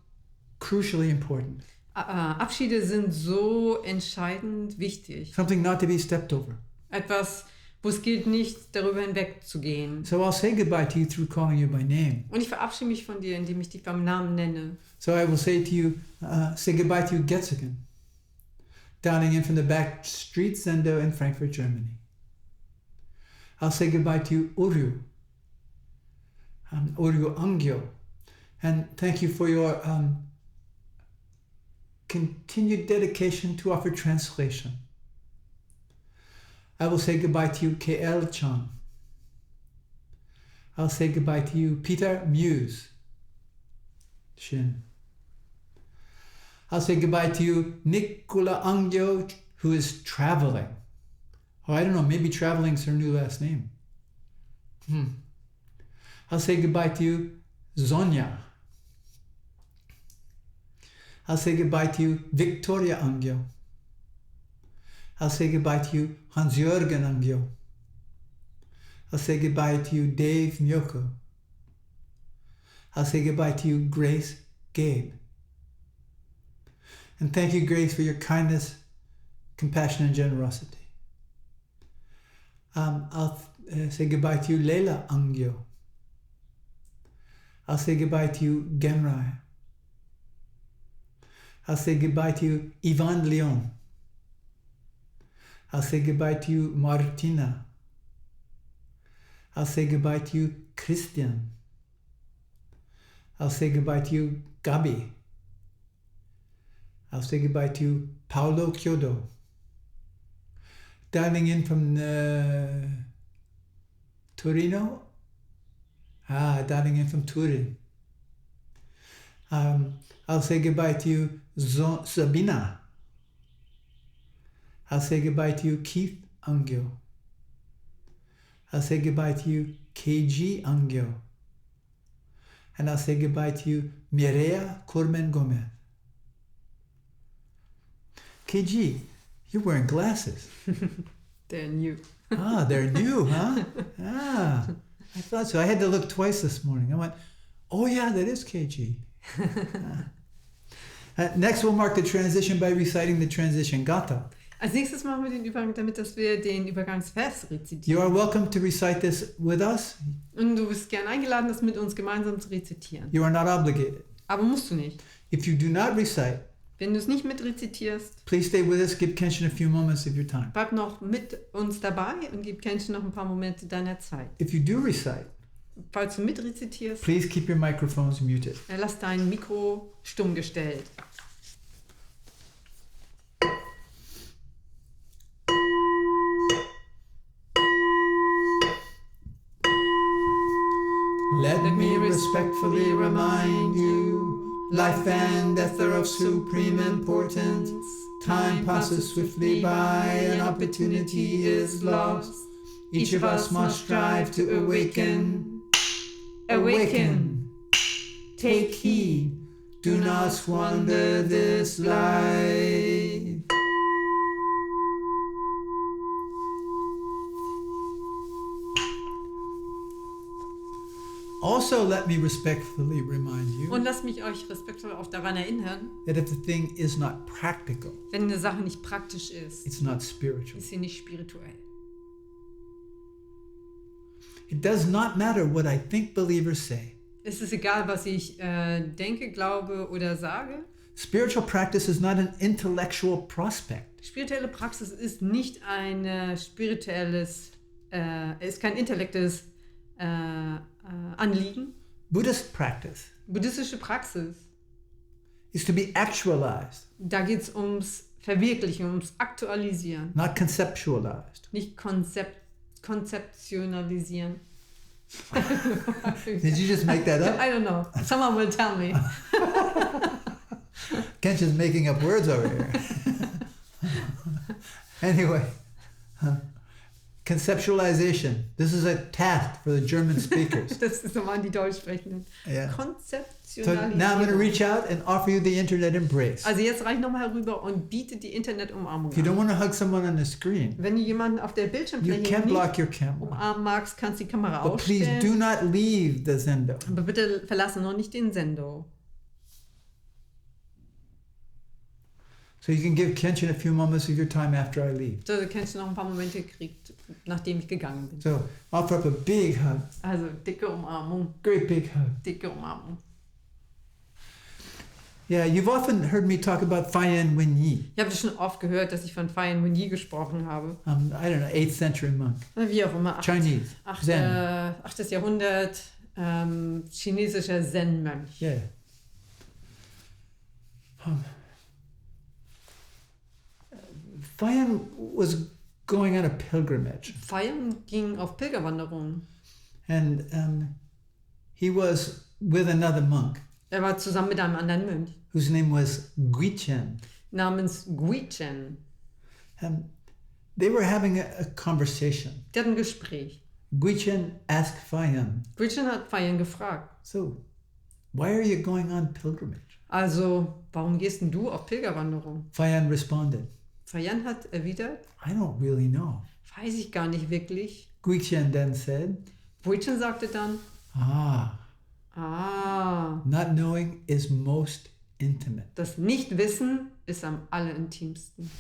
crucially important. Abschiede sind so entscheidend wichtig. Something not to be stepped over. Etwas, wo es gilt, nicht darüber hinwegzugehen. So I'll say goodbye to you through calling you by name. Und ich verabschiede mich von dir, indem ich dich beim Namen nenne. So I will say to you, say goodbye to you, Getzigen, dialing in from the back streets Zendo in Frankfurt, Germany. I'll say goodbye to you, Uryu, Uryu Angyo, and thank you for your continued dedication to offer translation. I will say goodbye to you, KL-chan. I'll say goodbye to you, Peter Muse. Shin. I'll say goodbye to you, Nicola Angyo, who is traveling. Oh, I don't know, maybe traveling is her new last name. I'll say goodbye to you, Zonya. I'll say goodbye to you, Victoria Angyo. I'll say goodbye to you, Hans-Jürgen Angyo. I'll say goodbye to you, Dave Myoko. I'll say goodbye to you, Grace Gabe. And thank you, Grace, for your kindness, compassion, and generosity. I'll say goodbye to you, Leila Angyo. I'll say goodbye to you, Genrai. I'll say goodbye to you, Ivan Leon. I'll say goodbye to you, Martina. I'll say goodbye to you, Christian. I'll say goodbye to you, Gabi. I'll say goodbye to you, Paolo Chiodo. Dialing in from Torino. Dialing in from Turin. I'll say goodbye to you, Sabina. I'll say goodbye to you, Keith Angyo. I'll say goodbye to you, KG Angyo. And I'll say goodbye to you, Mireya Cormen Gomez. KG, you're wearing glasses. They're new. They're new, huh? I thought so. I had to look twice this morning. I went, oh yeah, that is KG. Next, we'll mark the transition by reciting the transition Gata. Als nächstes machen wir den Übergang damit, dass wir den Übergangsvers rezitieren. You are welcome to recite this with us. Und du bist gern eingeladen, das mit uns gemeinsam zu rezitieren. You are not obligated. Aber musst du nicht. If you do not recite, wenn du es nicht mitrezitierst, please stay with us. Give Kenshin a few moments of your time. Bleib noch mit uns dabei und gib Kenshin noch ein paar Momente deiner Zeit. If you do recite, falls du mitrezitierst, please keep your microphones muted. Lass dein Mikro stumm gestellt. Let me respectfully remind you, life and death are of supreme importance. Time passes swiftly by and opportunity is lost. Each of us must strive to awaken. Awaken. Take heed. Do not squander this life. Also, let me respectfully remind you, und lasst mich euch respektvoll auch daran erinnern, that if the thing is not practical, wenn eine Sache nicht praktisch ist, it's not spiritual. ist sie nicht spirituell. It does not matter what I think, believe, or say. Es ist egal, was ich denke, glaube oder sage. Spiritual practice is not an intellectual prospect. Spirituelle Praxis ist nicht ein ist kein intellektuelles Anliegen. Buddhist practice. Buddhistische Praxis is to be actualized. Da geht es ums Verwirklichen, ums Aktualisieren. Not conceptualized. Nicht konzeptionalisieren. Did you just make that up? I don't know. Someone will tell me. Kenshin's making up words over here. Anyway, Conceptualization. This is a task for the German speakers. Das ist nochmal an die Deutschsprechenden. Yeah. So Konzeptionalisierung. now I'm going to reach out and offer you the internet embrace. Also jetzt reich nochmal herüber und biete die Internetumarmung If you don't an. want to hug someone on the screen, Wenn du jemanden auf der you Bildschirmfläche can nicht block your camera. umarmen magst, kannst du die Kamera But please do ausstellen. not leave the Zendo. Aber bitte verlasse noch nicht den Sendo. So you can give Kenshin a few moments of your time after I leave. So, du kennst noch ein paar Momente gekriegt, nachdem ich gegangen bin. So offer up a big hug, Also dicke Umarmung, great big hug. dicke Umarmung. Yeah, you've often heard me talk about Faiyan Wenyi, Ich habe schon oft gehört, dass ich von Faiyan Wenyi gesprochen habe. I don't know, 8th century monk, Wie auch immer, Chinese, Zen. 8. Jahrhundert, chinesischer Zen-Mönch. Yeah. Faiyan was going on a pilgrimage, Faiyan ging auf Pilgerwanderung. and he was with another monk Er war zusammen mit einem anderen Mönch whose name was Guichen. namens Guichen. And they were having a conversation. Die hatten ein Gespräch. Guichen asked Faiyan, Guichen hat Faiyan gefragt. so why are you going on pilgrimage? Also, warum gehst denn du auf Pilgerwanderung? Faiyan responded, Faiyan hat erwidert, I don't really know. weiß ich gar nicht wirklich. Guichen then said, Guichen sagte dann, not knowing is most intimate. das Nichtwissen ist am allerintimsten.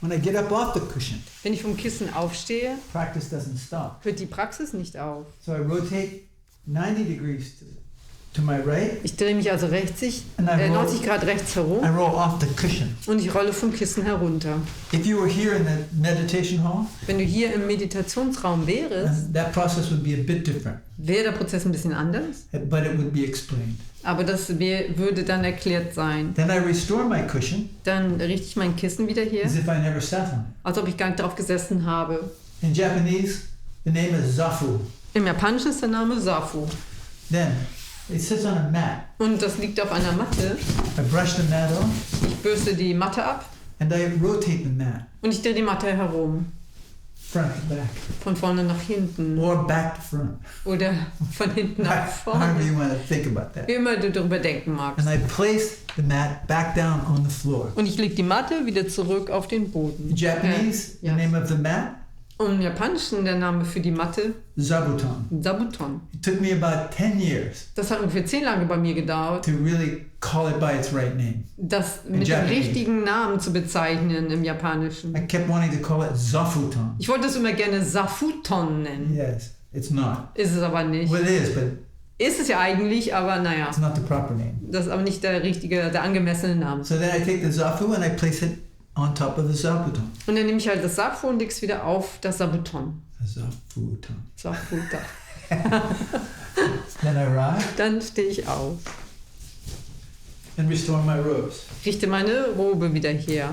When I get up off the cushion, Wenn ich vom Kissen aufstehe, practice doesn't stop. hört die Praxis nicht auf. So I rotate 90 degrees to my right, Ich drehe mich also 90 Grad rechts herum I roll off the cushion. und ich rolle vom Kissen herunter. If you were here in the meditation hall, Wenn du hier im Meditationsraum wärst, that process would be a bit different, wäre der Prozess ein bisschen anders, but it would be explained. aber das würde dann erklärt sein. Then I restore my cushion Dann richte ich mein Kissen wieder her, as if I never sat on it. als ob ich gar nicht drauf gesessen habe. In Japanese, the name is zafu. Im Japanischen ist der Name Safu. Then it sits on a mat. Und das liegt auf einer Matte. I brush the mat off Ich bürste die Matte ab and I rotate the mat und ich drehe die Matte herum. front to back Von vorne nach hinten. or back to front. Oder von hinten nach However you vorne. want to think about that. Wie immer du darüber denken magst. And I place the mat back down on the floor. Und ich lege die Matte wieder zurück auf den In Boden. Japanese, Ja. the name of the mat, Und im Japanischen der Name für die Matte zabuton. Sabuton. It took me about 10 years Das hat ungefähr 10 Jahre bei mir gedauert, to really call it by its right name. das mit dem Japanese. richtigen Namen zu bezeichnen im I Japanischen. kept wanting to call it zafuton. Ich wollte es immer gerne Safuton nennen. Yes, it's not. Ist es aber nicht. Well, it is, but Ist es ja eigentlich, aber naja. it's not the proper name. Das ist aber nicht der richtige, der angemessene Name. So then I take the zafu and I place it on top of the zabuton. Und dann nehme ich halt das Safu und lege es wieder auf das Sabuton. Zafuton. Safuta. Then I rise Dann stehe ich auf, and restore my robes. richte meine Robe wieder her.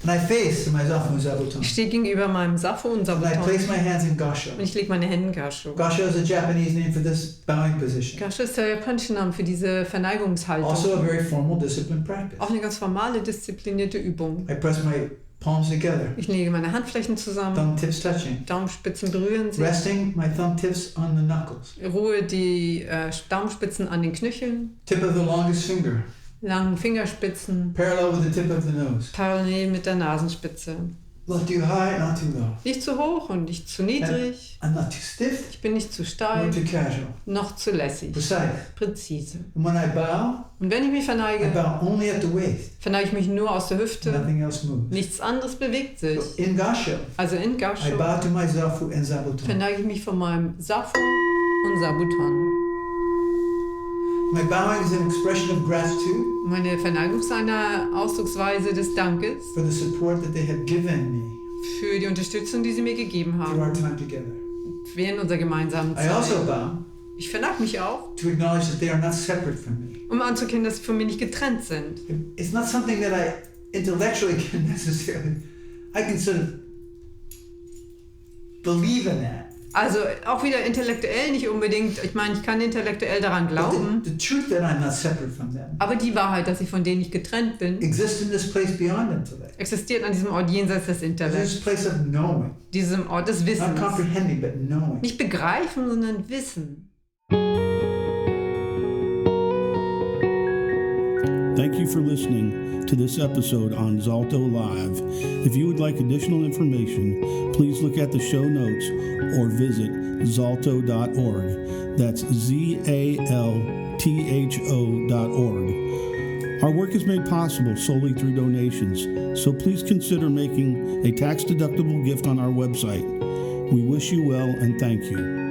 And I face my zafu and zabuton. Ich stehe gegenüber meinem Safu und And I place Sabuton my hands in gasho. und ich lege meine Hände in Gasho. Gasho is a Japanese name for this bowing position. Gasho ist der japanische Name für diese Verneigungshaltung. Also a very formal disciplined practice. Auch eine ganz formale, disziplinierte Übung. I press my palms together, Ich lege meine Handflächen zusammen, thumb tips touching, Daumenspitzen berühren sich, resting my thumb tips on the knuckles, ruhe die Daumenspitzen an den Knöcheln, tip of the longest finger, langen Fingerspitzen, parallel with the tip of the nose. parallel mit der Nasenspitze. Not too high, not too low. Nicht zu hoch und nicht zu niedrig. I'm not too stiff, Ich bin nicht zu nor steif, too casual. noch zu lässig. Precise. Präzise. And when I bow, Und wenn ich mich I verneige, bow only at the waist. verneige ich mich nur aus der Hüfte. Nothing else moves. Nichts anderes bewegt sich. So in gasho, Also in I Gasho bow to my zafu and zabuton. verneige ich mich von meinem Safu und Sabuton. My bowing is an expression of gratitude Meine Verneigung ist eine Ausdrucksweise des Dankes for the support that they have given me für die Unterstützung, die sie mir gegeben through our haben time together. während unserer gemeinsamen I also Zeit. bow Ich verneige mich auch, to acknowledge that they are not separate from me. um anzuerkennen, dass sie von mir nicht getrennt sind. It's not something that I intellectually can necessarily, I can sort of believe in that. Also auch wieder intellektuell nicht unbedingt. Ich meine, ich kann intellektuell daran glauben. The truth that I'm not separate from them Aber die Wahrheit, dass ich von denen nicht getrennt bin, exists in this place beyond intellect. existiert an diesem Ort jenseits des This Intellekts. place of knowing. Diesem Ort des Not Wissens. comprehending, but knowing. Nicht begreifen, sondern wissen. Thank you for listening to this episode on Zaltho Live. If you would like additional information, please look at the show notes or visit zaltho.org. That's ZALTHO.org. Our work is made possible solely through donations, so please consider making a tax-deductible gift on our website. We wish you well and thank you.